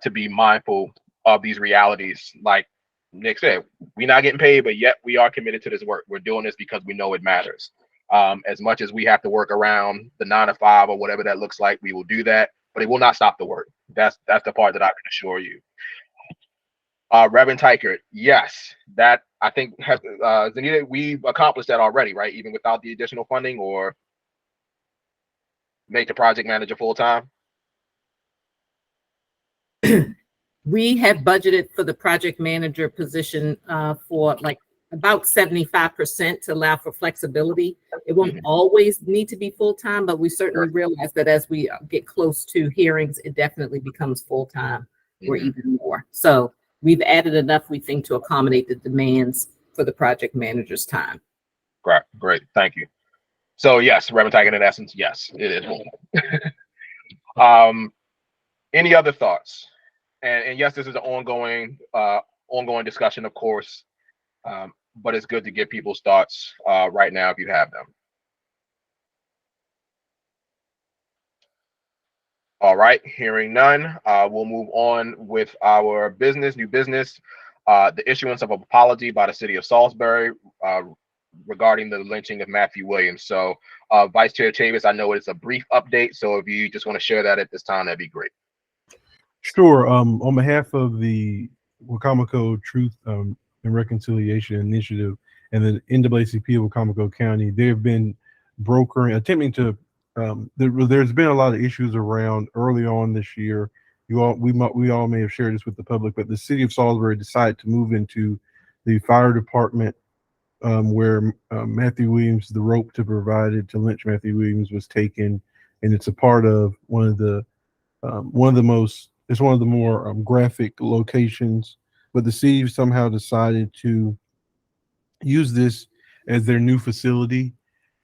to be mindful of these realities. Like Nick said, we're not getting paid, but yet we are committed to this work. We're doing this because we know it matters. As much as we have to work around the 9 to 5 or whatever that looks like, we will do that, but it will not stop the work. That's the part that I can assure you. Reverend Tykert, yes, that I think has Zanita, we've accomplished that already, right? Even without the additional funding, or make the project manager full time. We have budgeted for the project manager position for like about 75% to allow for flexibility. It won't always need to be full-time, but we certainly realize that as we get close to hearings, it definitely becomes full-time or even more. So we've added enough, we think, to accommodate the demands for the project manager's time. Great. Thank you. So yes, Reverend Tykert, in essence, yes, it is. Any other thoughts? And yes, this is an ongoing discussion, of course. But it's good to get people's thoughts right now if you have them. All right, hearing none, we'll move on with our new business, the issuance of an apology by the city of Salisbury regarding the lynching of Matthew Williams. So Vice Chair Chavis, I know it's a brief update, so if you just want to share that at this time, that'd be great. Sure. On behalf of the Wacomico Truth and Reconciliation Initiative and the NAACP of Wacomico County. They have been brokering, attempting to. There's been a lot of issues around early on this year. We all may have shared this with the public, but the city of Salisbury decided to move into the fire department, where Matthew Williams, the rope to provide it to lynch Matthew Williams, was taken, and it's a part of one of the more graphic locations. But the city somehow decided to use this as their new facility,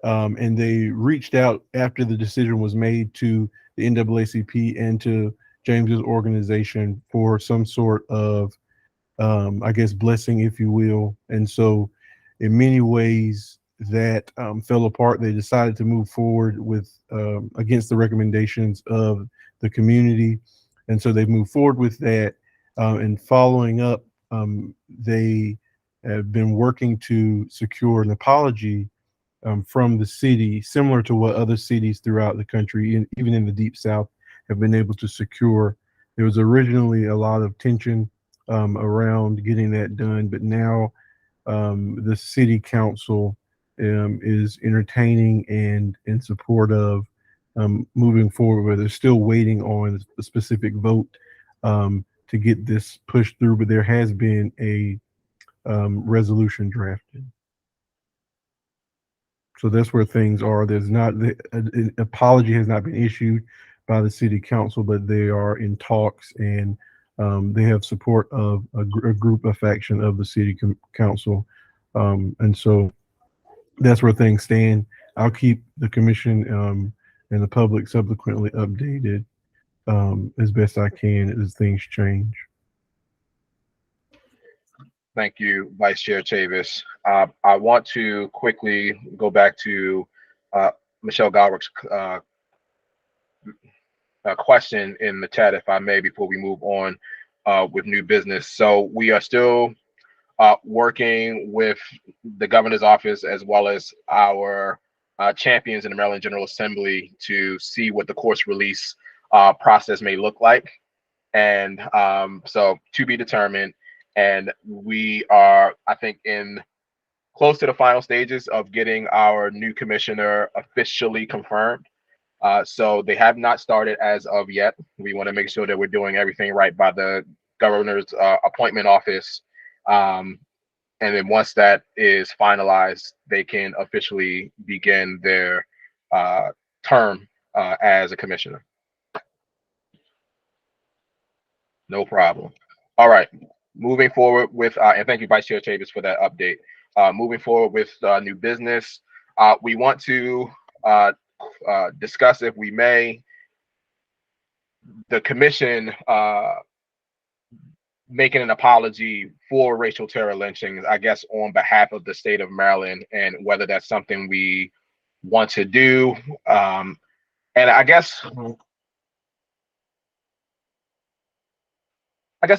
and they reached out after the decision was made to the NAACP and to James's organization for some sort of, I guess, blessing, if you will. And so, in many ways, that fell apart. They decided to move forward with against the recommendations of the community, and so they've moved forward with that. And following up, they have been working to secure an apology from the city, similar to what other cities throughout the country, and even in the Deep South, have been able to secure. There was originally a lot of tension around getting that done, but now the city council is entertaining and in support of moving forward. But they're still waiting on a specific vote to get this pushed through. But there has been a resolution drafted. So that's where things are. There's not an apology has not been issued by the city council, but they are in talks, and they have support of a group, a faction of the city council, and so that's where things stand. I'll keep the commission and the public subsequently updated as best I can as things change. Thank you, Vice Chair Chavis. I want to quickly go back to Michelle Godrick's question in the chat, if I may, before we move on with new business. So we are still working with the governor's office as well as our champions in the Maryland General Assembly to see what the course release process may look like. And so to be determined. And we are, I think, in close to the final stages of getting our new commissioner officially confirmed. So they have not started as of yet. We want to make sure that we're doing everything right by the governor's appointment office. And then once that is finalized, they can officially begin their term as a commissioner. No problem. All right. Moving forward with, and thank you, Vice Chair Chavis, for that update. Moving forward with new business, we want to discuss, if we may, the commission making an apology for racial terror lynchings, I guess, on behalf of the state of Maryland, and whether that's something we want to do. And I guess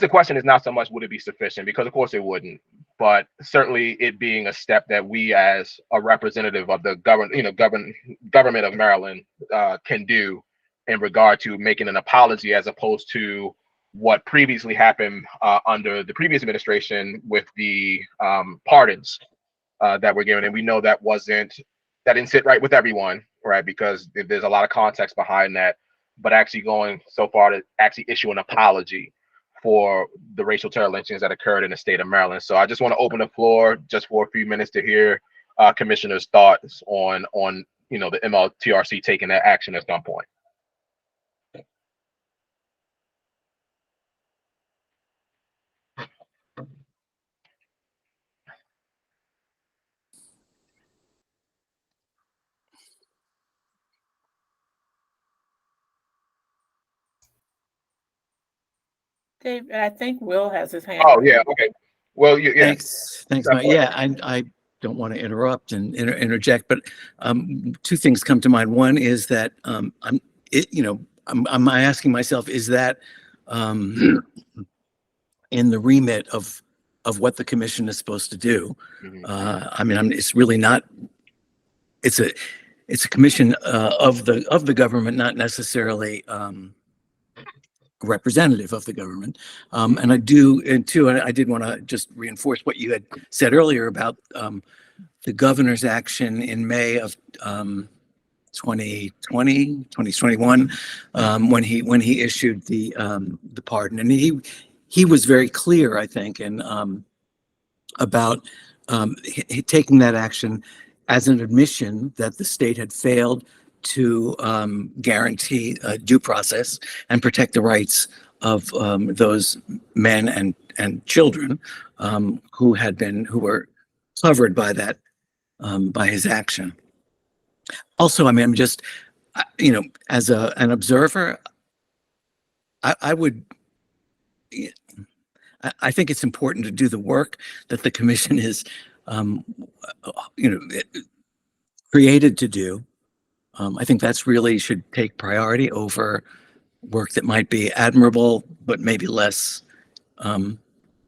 the question is not so much would it be sufficient, because of course it wouldn't, but certainly it being a step that we as a representative of the government of Maryland can do in regard to making an apology, as opposed to what previously happened under the previous administration with the pardons that were given. And we know that didn't sit right with everyone, right? Because there's a lot of context behind that, but actually going so far to actually issue an apology for the racial terror lynchings that occurred in the state of Maryland. So I just want to open the floor just for a few minutes to hear commissioners' thoughts on the MLTRC taking that action at some point. Dave, I think Will has his hand. Oh, yeah. Okay. Well, yeah. Thanks, Mike. Yeah, I don't want to interrupt and interject, but two things come to mind. One is that I'm asking myself, is that in the remit of what the commission is supposed to do? It's really not. It's a commission of the government, not necessarily representative of the government. And I do, and two, I did want to just reinforce what you had said earlier about the governor's action in May of 2021, when he issued the pardon. And he was very clear, I think, and about taking that action as an admission that the state had failed to guarantee due process and protect the rights of those men and children who were covered by that, by his action. Also, I mean, I'm just, as an observer, I would, I think it's important to do the work that the commission is, created to do. I think that's really should take priority over work that might be admirable, but maybe less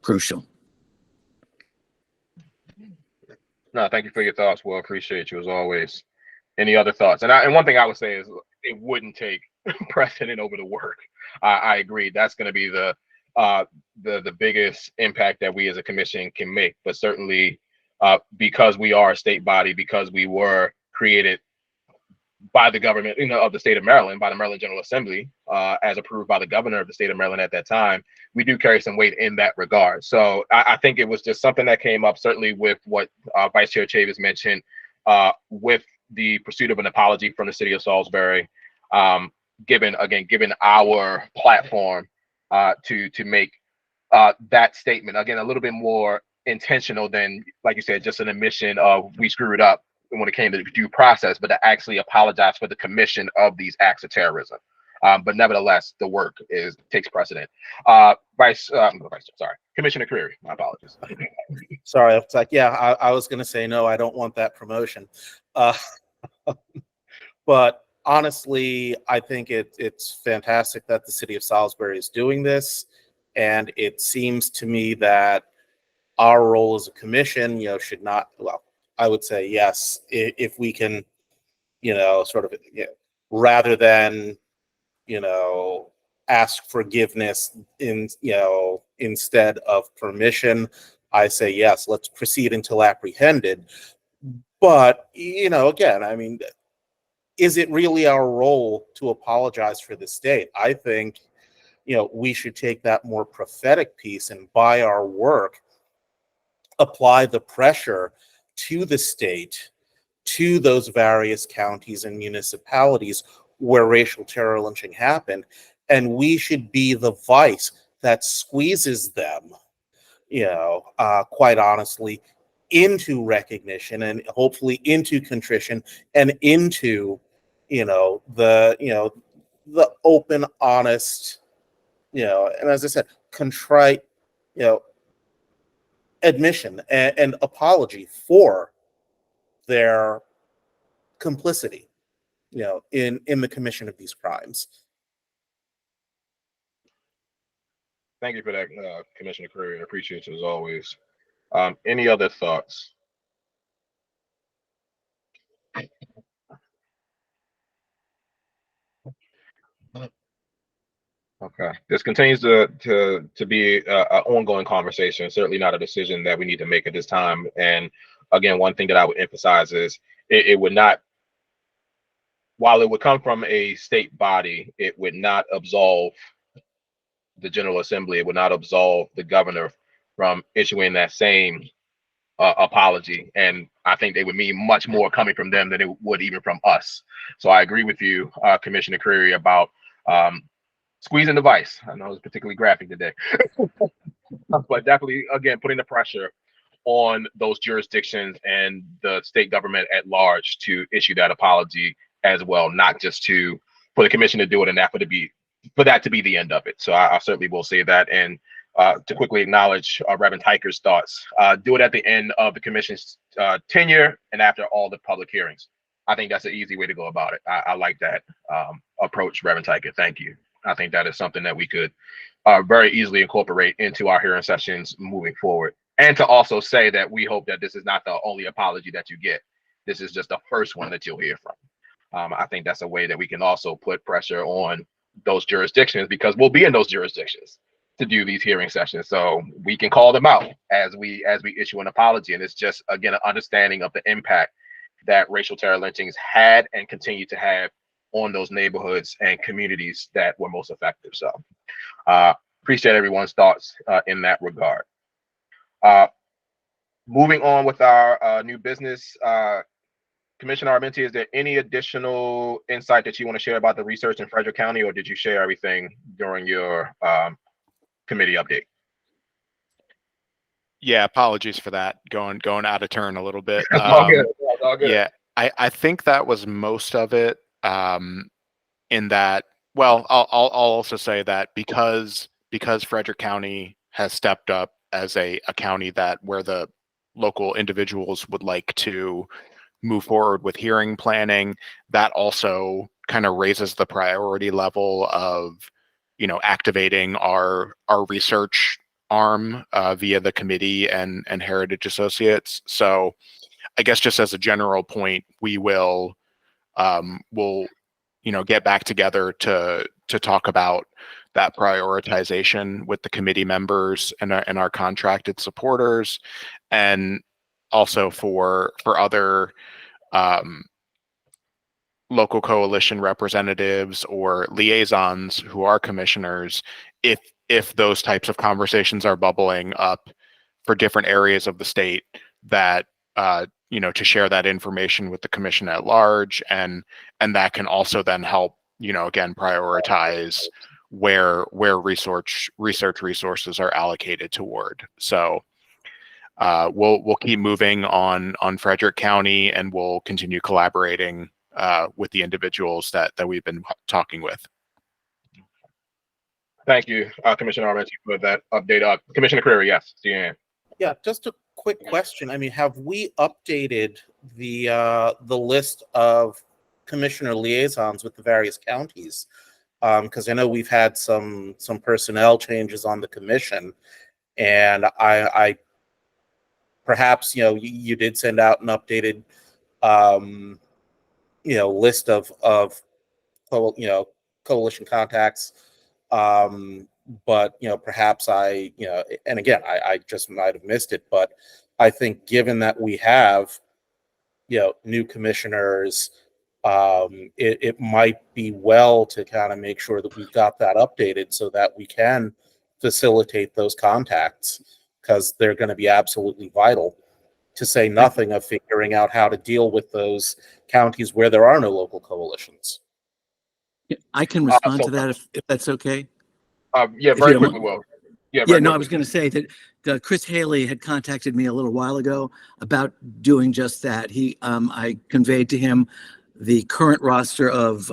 crucial. No, thank you for your thoughts. Well, appreciate you as always. Any other thoughts? And one thing I would say is it wouldn't take precedent over the work. I agree. That's going to be the biggest impact that we as a commission can make. But certainly, because we are a state body, because we were created by the government, of the state of Maryland, by the Maryland General Assembly, as approved by the governor of the state of Maryland at that time, we do carry some weight in that regard. So I think it was just something that came up, certainly with what Vice Chair Chavis mentioned, with the pursuit of an apology from the city of Salisbury, given our platform to make that statement, again, a little bit more intentional than, like you said, just an admission of we screwed up when it came to due process, but to actually apologize for the commission of these acts of terrorism. But nevertheless, the work takes precedent. Commissioner Creary, my apologies. Sorry, it's like, yeah, I was going to say, no, I don't want that promotion. But honestly, I think it's fantastic that the city of Salisbury is doing this. And it seems to me that our role as a commission, should not, well, I would say yes, if we can, rather than, ask forgiveness instead of permission, I say yes, let's proceed until apprehended. But, again, I mean, is it really our role to apologize for the state? I think, we should take that more prophetic piece and by our work, apply the pressure to the state, to those various counties and municipalities where racial terror lynching happened. And we should be the vice that squeezes them, quite honestly, into recognition and hopefully into contrition and into, the open, honest, and as I said, contrite, admission and apology for their complicity, in the commission of these crimes. Thank you for that, Commissioner Creary. I appreciate you as always. Any other thoughts? Okay, this continues to be an ongoing conversation. Certainly not a decision that we need to make at this time. And again, one thing that I would emphasize is it would not, while it would come from a state body, it would not absolve the General Assembly. It would not absolve the governor from issuing that same apology. And I think they would mean much more coming from them than it would even from us. So I agree with you, Commissioner Creary, about squeezing the vice. I know it's particularly graphic today, but definitely, again, putting the pressure on those jurisdictions and the state government at large to issue that apology as well, not just for the commission to do it and for that to be the end of it. So I certainly will say that. And to quickly acknowledge Reverend Hiker's thoughts, do it at the end of the commission's tenure and after all the public hearings. I think that's an easy way to go about it. I like that approach, Reverend Hiker. Thank you. I think that is something that we could very easily incorporate into our hearing sessions moving forward. And to also say that we hope that this is not the only apology that you get. This is just the first one that you'll hear from. I think that's a way that we can also put pressure on those jurisdictions, because we'll be in those jurisdictions to do these hearing sessions. So we can call them out as we issue an apology. And it's just, again, an understanding of the impact that racial terror lynchings had and continue to have on those neighborhoods and communities that were most affected. So appreciate everyone's thoughts in that regard. Moving on with our new business, Commissioner Armenti, is there any additional insight that you want to share about the research in Frederick County, or did you share everything during your committee update? Yeah, apologies for that. Going out of turn a little bit. All good. All good. Yeah, I think that was most of it. In that, well, I'll also say that because Frederick County has stepped up as a county that where the local individuals would like to move forward with hearing planning, that also kind of raises the priority level of, you know, activating our research arm via the committee and Heritage Associates. So I guess just as a general point, we will we'll, you know, get back together to talk about that prioritization with the committee members and our contracted supporters, and also for other local coalition representatives or liaisons who are commissioners, if those types of conversations are bubbling up for different areas of the state, that you know, to share that information with the commission at large, and that can also then help, you know, again, prioritize where research resources are allocated toward. So we'll keep moving on Frederick County, and we'll continue collaborating with the individuals that we've been talking with. Thank you, Commissioner Armenti, for that update. Commissioner Creary, yes, CN. Yeah, just a quick question. I mean, have we updated the list of commissioner liaisons with the various counties? Because I know we've had some personnel changes on the commission, and I perhaps, you know, you did send out an updated you know, list of coalition contacts, but you know, perhaps I, you know, and again, I just might have missed it, but I think given that we have, you know, new commissioners, it might be well to kind of make sure that we've got that updated so that we can facilitate those contacts, because they're going to be absolutely vital, to say nothing of figuring out how to deal with those counties where there are no local coalitions. I can respond to that if that's okay. Yeah, very quickly, Will. Yeah, no, I was going to say that Chris Haley had contacted me a little while ago about doing just that. I conveyed to him the current roster of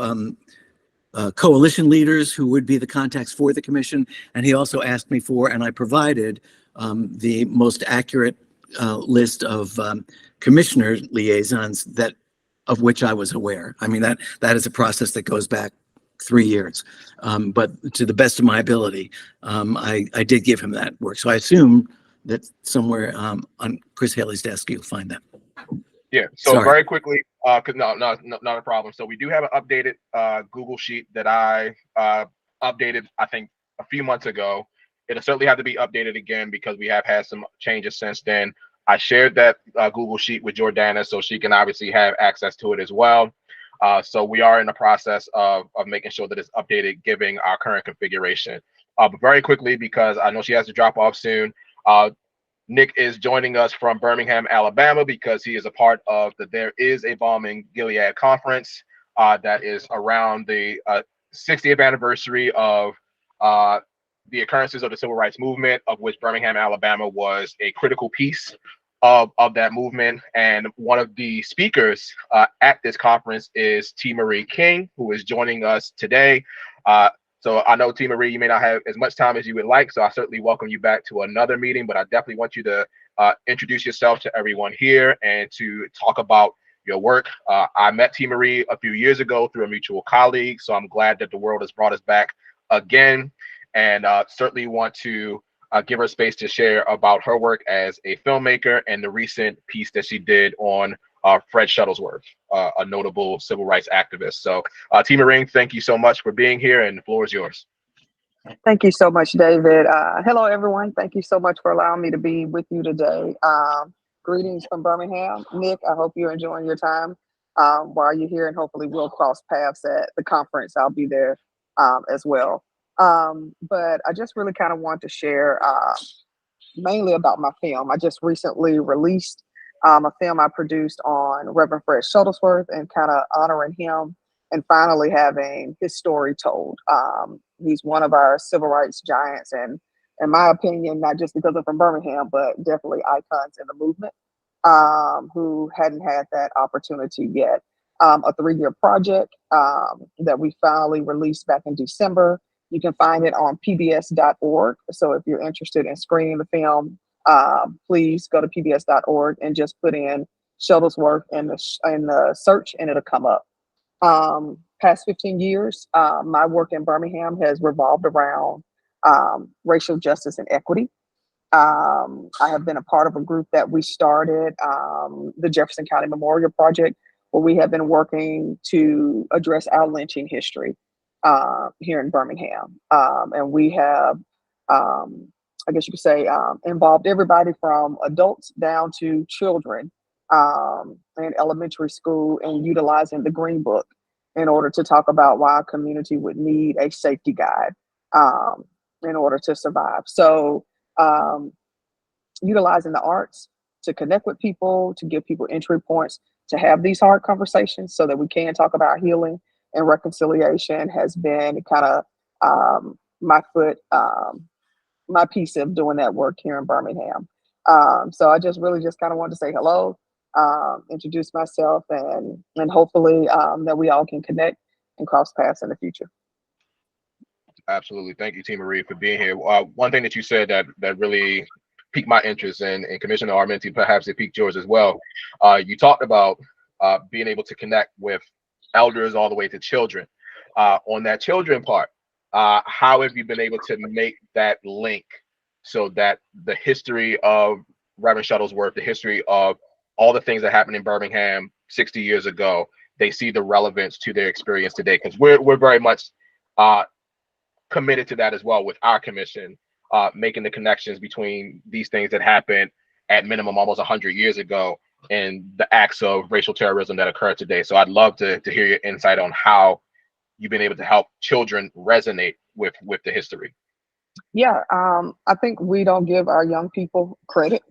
coalition leaders who would be the contacts for the commission, and he also asked me for, and I provided the most accurate list of commissioner liaisons of which I was aware. I mean, that is a process that goes back 3 years. But to the best of my ability, I did give him that work. So I assume that somewhere on Chris Haley's desk, you'll find that. Yeah. So Sorry. very quickly, because no, not a problem. So we do have an updated Google sheet that I updated, I think, a few months ago. It'll certainly have to be updated again because we have had some changes since then. I shared that Google sheet with Jordana, so she can obviously have access to it as well. So we are in the process of making sure that it's updated, given our current configuration. But very quickly, because I know she has to drop off soon, Nick is joining us from Birmingham, Alabama, because he is a part of the There Is a Bombing Gilead conference that is around the 60th anniversary of the occurrences of the Civil Rights Movement, of which Birmingham, Alabama was a critical piece of that movement. And one of the speakers at this conference is T. Marie King, who is joining us today. So I know, T. Marie, you may not have as much time as you would like, so I certainly welcome you back to another meeting, but I definitely want you to introduce yourself to everyone here and to talk about your work. I met T. Marie a few years ago through a mutual colleague, so I'm glad that the world has brought us back again, and certainly want to give her space to share about her work as a filmmaker and the recent piece that she did on Fred Shuttlesworth, a notable civil rights activist. So, Tima Ring, thank you so much for being here, and the floor is yours. Thank you so much, David. Hello, everyone. Thank you so much for allowing me to be with you today. Greetings from Birmingham. Nick, I hope you're enjoying your time while you're here, and hopefully we'll cross paths at the conference. I'll be there as well. But I just really kind of want to share mainly about my film. I just recently released a film I produced on Reverend Fred Shuttlesworth and kind of honoring him and finally having his story told. He's one of our civil rights giants, and in my opinion, not just because I'm from Birmingham, but definitely icons in the movement who hadn't had that opportunity yet. A 3-year project that we finally released back in December. You can find it on pbs.org. So if you're interested in screening the film, please go to pbs.org and just put in Shuttlesworth in the search and it'll come up. Past 15 years, my work in Birmingham has revolved around racial justice and equity. I have been a part of a group that we started, the Jefferson County Memorial Project, where we have been working to address our lynching history here in Birmingham. And we have, I guess you could say, involved everybody from adults down to children in elementary school and utilizing the Green Book in order to talk about why a community would need a safety guide in order to survive. So utilizing the arts to connect with people, to give people entry points, to have these hard conversations so that we can talk about healing and reconciliation has been kind of my piece of doing that work here in Birmingham. So I just kind of wanted to say hello, introduce myself, and hopefully that we all can connect and cross paths in the future. Absolutely. Thank you, Tima Marie, for being here. One thing that you said that really piqued my interest, and Commissioner Armenti, perhaps it piqued yours as well. You talked about being able to connect with elders all the way to children. On that children part, how have you been able to make that link so that the history of Reverend Shuttlesworth, the history of all the things that happened in Birmingham 60 years ago, they see the relevance to their experience today? Because we're very much committed to that as well with our commission, making the connections between these things that happened at minimum almost 100 years ago and the acts of racial terrorism that occur today. So I'd love to hear your insight on how you've been able to help children resonate with the history. Yeah, I think we don't give our young people credit.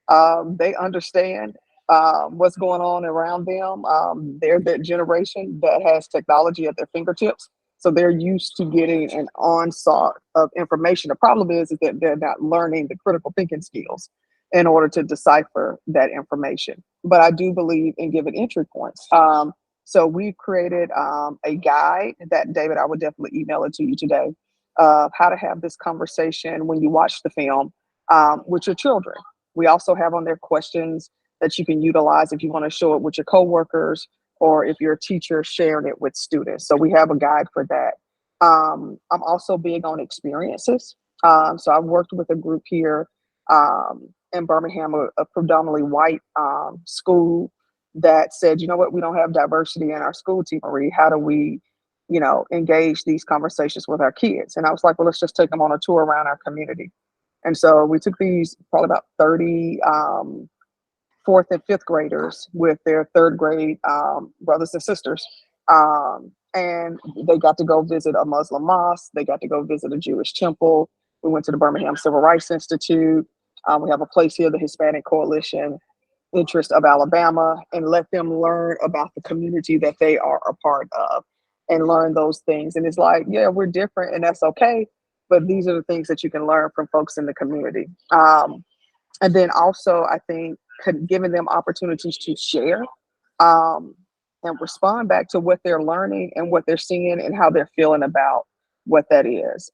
They understand what's going on around them. They're that generation that has technology at their fingertips. So they're used to getting an onslaught of information. The problem is that they're not learning the critical thinking skills in order to decipher that information. But I do believe in giving entry points. So we've created a guide that, David, I would definitely email it to you today, of how to have this conversation when you watch the film with your children. We also have on there questions that you can utilize if you want to show it with your coworkers, or if you're a teacher sharing it with students. So we have a guide for that. I'm also big on experiences. So I've worked with a group here in Birmingham, a predominantly white school that said, you know what, we don't have diversity in our school, Tima Marie. How do we, engage these conversations with our kids? And I was like, well, let's just take them on a tour around our community. And so we took these probably about 30 4th and 5th graders with their 3rd grade brothers and sisters. And they got to go visit a Muslim mosque. They got to go visit a Jewish temple. We went to the Birmingham Civil Rights Institute. We have a place here, the Hispanic Coalition Interest of Alabama, and let them learn about the community that they are a part of and learn those things. And it's like, yeah, we're different and that's okay, but these are the things that you can learn from folks in the community. And then also, I think giving them opportunities to share and respond back to what they're learning and what they're seeing and how they're feeling about what that is.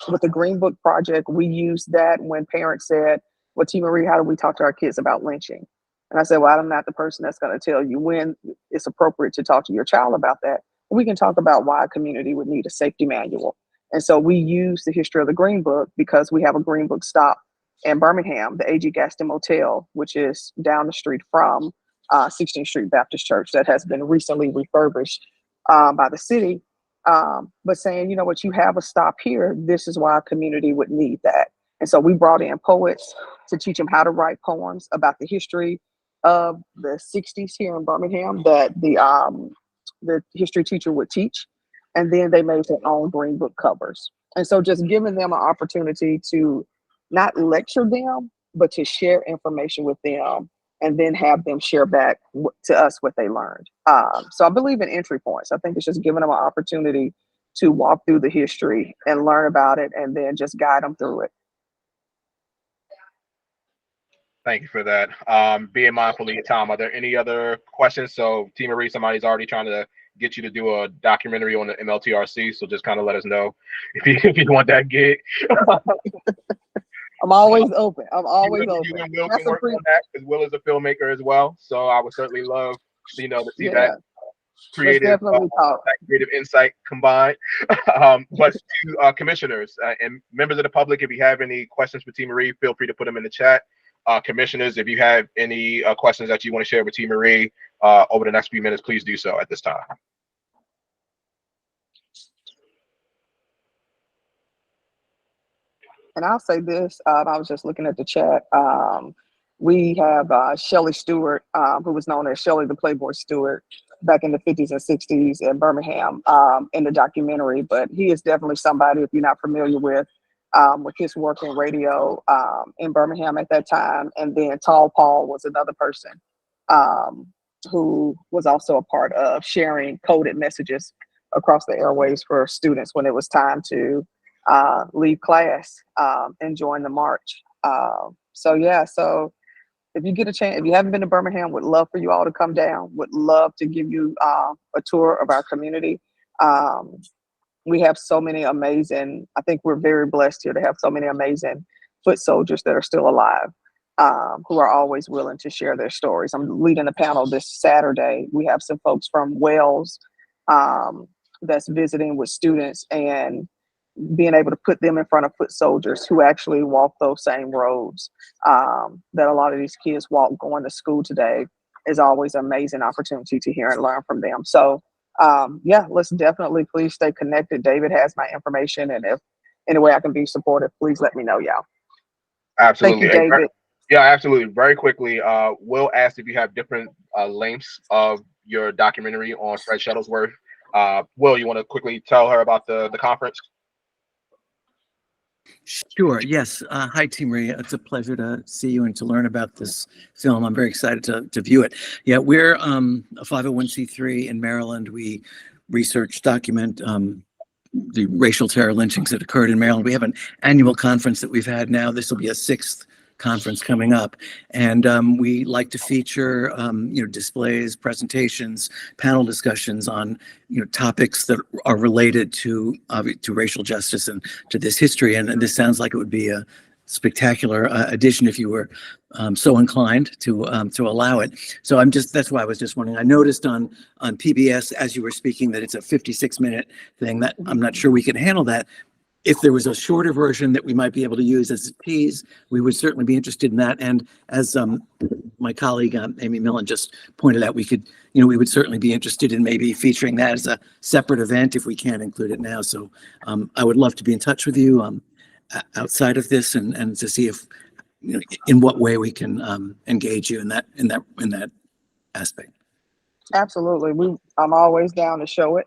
With the Green Book Project, we used that when parents said, well, Tima Marie, how do we talk to our kids about lynching? And I said, well, I'm not the person that's going to tell you when it's appropriate to talk to your child about that. We can talk about why a community would need a safety manual. And so we use the history of the Green Book because we have a Green Book stop in Birmingham, the A.G. Gaston Motel, which is down the street from 16th Street Baptist Church that has been recently refurbished by the city. But saying, you know what, you have a stop here. This is why our community would need that. And so we brought in poets to teach them how to write poems about the history of the 60s here in Birmingham that the history teacher would teach. And then they made their own green book covers. And so just giving them an opportunity to not lecture them, but to share information with them and then have them share back to us what they learned. So I believe in entry points. I think it's just giving them an opportunity to walk through the history and learn about it and then just guide them through it. Thank you for that. Being mindful of your time, are there any other questions? So Team Marie, somebody's already trying to get you to do a documentary on the MLTRC. So just kind of let us know if you want that gig. I'm always open. I'm always open. You and Will can work on that because Will is a filmmaker as well. So I would certainly love, to see that creative insight combined. But to commissioners and members of the public, if you have any questions for Team Marie, feel free to put them in the chat. Commissioners, if you have any questions that you want to share with Team Marie over the next few minutes, please do so at this time. And I'll say this, I was just looking at the chat. We have Shelley Stewart, who was known as Shelley the Playboy Stewart back in the 50s and 60s in Birmingham in the documentary. But he is definitely somebody, if you're not familiar with his work in radio in Birmingham at that time. And then Tall Paul was another person who was also a part of sharing coded messages across the airways for students when it was time to leave class and join the march. So if you get a chance, if you haven't been to Birmingham, would love for you all to come down, would love to give you a tour of our community. We have so many amazing, I think we're very blessed here to have so many amazing foot soldiers that are still alive, who are always willing to share their stories. I'm leading a panel this Saturday. We have some folks from Wales that's visiting with students and being able to put them in front of foot soldiers who actually walk those same roads that a lot of these kids walk going to school today is always an amazing opportunity to hear and learn from them. So let's definitely please stay connected. David has my information, and if any way I can be supportive, please let me know, y'all. Absolutely. Thank you, David. Yeah, absolutely. Very quickly, Will asked if you have different lengths of your documentary on Fred Shuttlesworth. Will, you want to quickly tell her about the conference? Sure. Yes. Hi, Team Maria. It's a pleasure to see you and to learn about this film. I'm very excited to view it. Yeah, we're a 501c3 in Maryland. We research, document the racial terror lynchings that occurred in Maryland. We have an annual conference that we've had now. This will be a 6th conference coming up, and we like to feature displays, presentations, panel discussions on topics that are related to racial justice and to this history. And this sounds like it would be a spectacular addition if you were so inclined to allow it. So that's why I was just wondering. I noticed on PBS as you were speaking that it's a 56-minute thing. That I'm not sure we can handle that. If there was a shorter version that we might be able to use as a tease, we would certainly be interested in that. And as my colleague Amy Millen just pointed out, we would certainly be interested in maybe featuring that as a separate event if we can't include it now. So I would love to be in touch with you outside of this and to see if in what way we can engage you in that aspect. Absolutely. I'm always down to show it.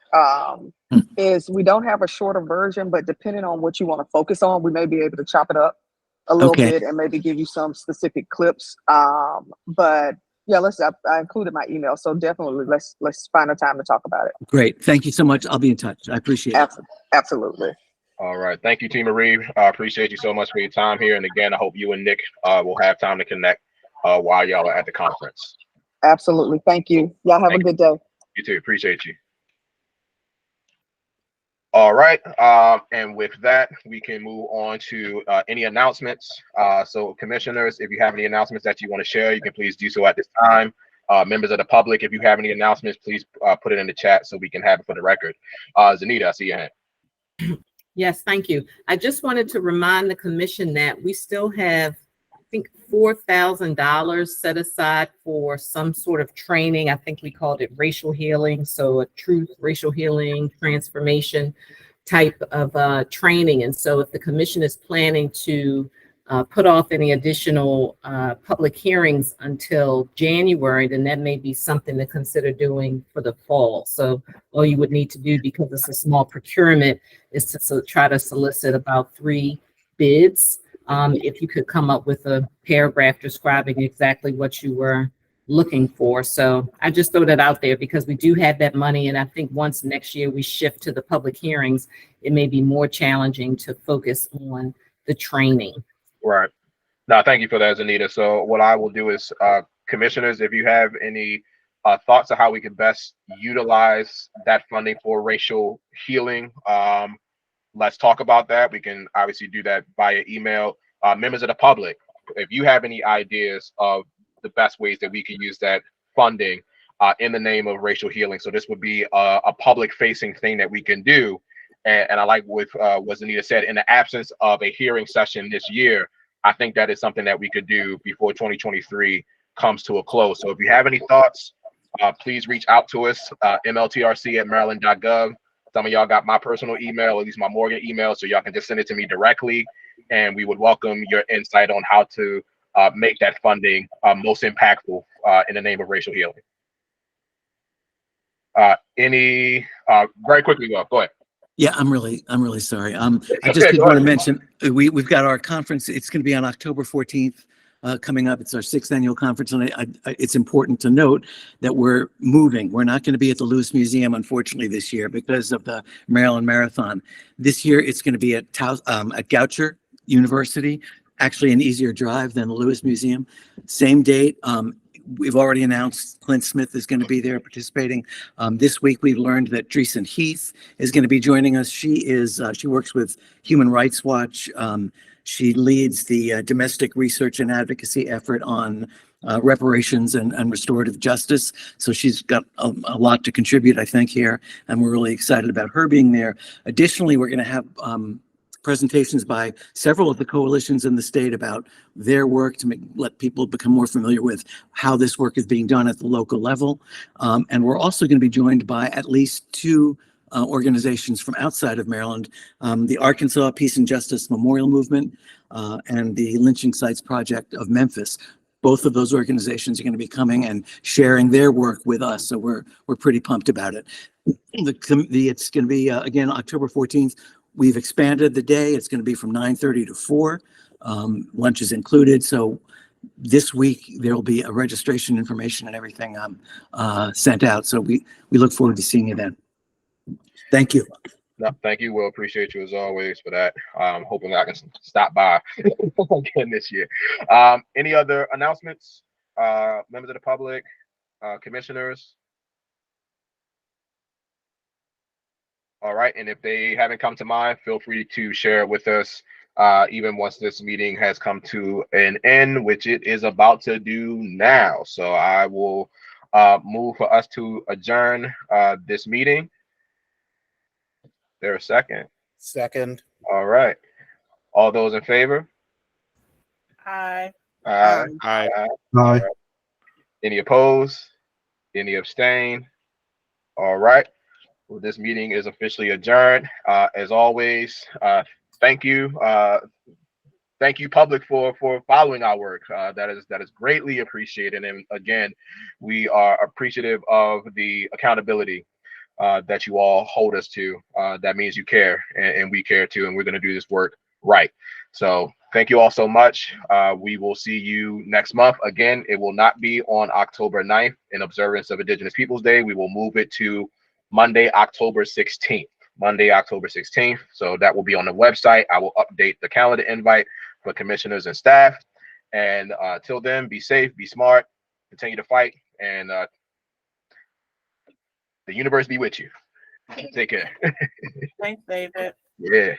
We don't have a shorter version, but depending on what you want to focus on, we may be able to chop it up a little bit and maybe give you some specific clips. But yeah, I included my email, so definitely let's find a time to talk about it. Great. Thank you so much. I'll be in touch. I appreciate it. Absolutely. All right. Thank you, Team Marie. I appreciate you so much for your time here. And again, I hope you and Nick will have time to connect while y'all are at the conference. Absolutely. Thank you. Y'all have a good day. You too. Appreciate you. All right. And with that, we can move on to any announcements. So commissioners, if you have any announcements that you want to share, you can please do so at this time. Members of the public, if you have any announcements, please put it in the chat so we can have it for the record. Zanita, I see your hand. Yes, thank you. I just wanted to remind the commission that we still have think $4,000 set aside for some sort of training. I think we called it racial healing. So a truth, racial healing, transformation type of training. And so if the commission is planning to put off any additional public hearings until January, then that may be something to consider doing for the fall. So all you would need to do, because it's a small procurement, is to try to solicit about 3 bids. If you could come up with a paragraph describing exactly what you were looking for. So I just throw that out there because we do have that money. And I think once next year we shift to the public hearings, it may be more challenging to focus on the training. Right. No, thank you for that, Zanita. So what I will do is, commissioners, if you have any thoughts of how we could best utilize that funding for racial healing, let's talk about that. We can obviously do that via email. Members of the public, if you have any ideas of the best ways that we can use that funding in the name of racial healing. So this would be a public facing thing that we can do. And I like with what Zanita said, in the absence of a hearing session this year, I think that is something that we could do before 2023 comes to a close. So if you have any thoughts, please reach out to us, mltrc@maryland.gov. Some of y'all got my personal email, or at least my Morgan email, so y'all can just send it to me directly, and we would welcome your insight on how to make that funding most impactful in the name of racial healing. Very quickly, go ahead. Yeah, I'm really sorry. I just did want to mention we've got our conference. It's going to be on October 14th coming up. It's our 6th annual conference, and it's important to note that we're moving. We're not going to be at the Lewis Museum, unfortunately, this year because of the Maryland Marathon. This year, it's going to be at Goucher University, actually an easier drive than the Lewis Museum. Same date. We've already announced Clint Smith is going to be there participating. This week, we've learned that Dreesen Heath is going to be joining us. She works with Human Rights Watch. She leads the domestic research and advocacy effort on reparations and restorative justice. So she's got a lot to contribute, I think, here, and we're really excited about her being there. Additionally, we're going to have presentations by several of the coalitions in the state about their work to let people become more familiar with how this work is being done at the local level. And we're also going to be joined by at least 2 organizations from outside of Maryland, the Arkansas Peace and Justice Memorial Movement and the Lynching Sites Project of Memphis. Both of those organizations are going to be coming and sharing their work with us. So we're pretty pumped about it. It's going to be, again, October 14th. We've expanded the day. It's going to be from 9:30 to 4. Lunch is included. So this week there will be a registration information and everything sent out. So we look forward to seeing you then. Thank you. No, thank you. We'll appreciate you as always for that. Hoping I can stop by again this year. Any other announcements? Members of the public, commissioners? All right, and if they haven't come to mind, feel free to share it with us, even once this meeting has come to an end, which it is about to do now. So I will move for us to adjourn this meeting. There a second? Second. All right. All those in favor? Aye. Aye. Aye. Aye. Any opposed? Any abstain? All right. Well, this meeting is officially adjourned. As always, thank you. Thank you, public, for following our work. That is greatly appreciated. And again, we are appreciative of the accountability that you all hold us to. That means you care, and we care too, and we're going to do this work right. So thank you all so much. We will see you next month. Again, it will not be on October 9th in observance of Indigenous Peoples Day. We will move it to Monday, October 16th. Monday, October 16th. So that will be on the website. I will update the calendar invite for commissioners and staff. And till then, be safe, be smart, continue to fight, and the universe be with you. Take care. Thanks, David. Yeah.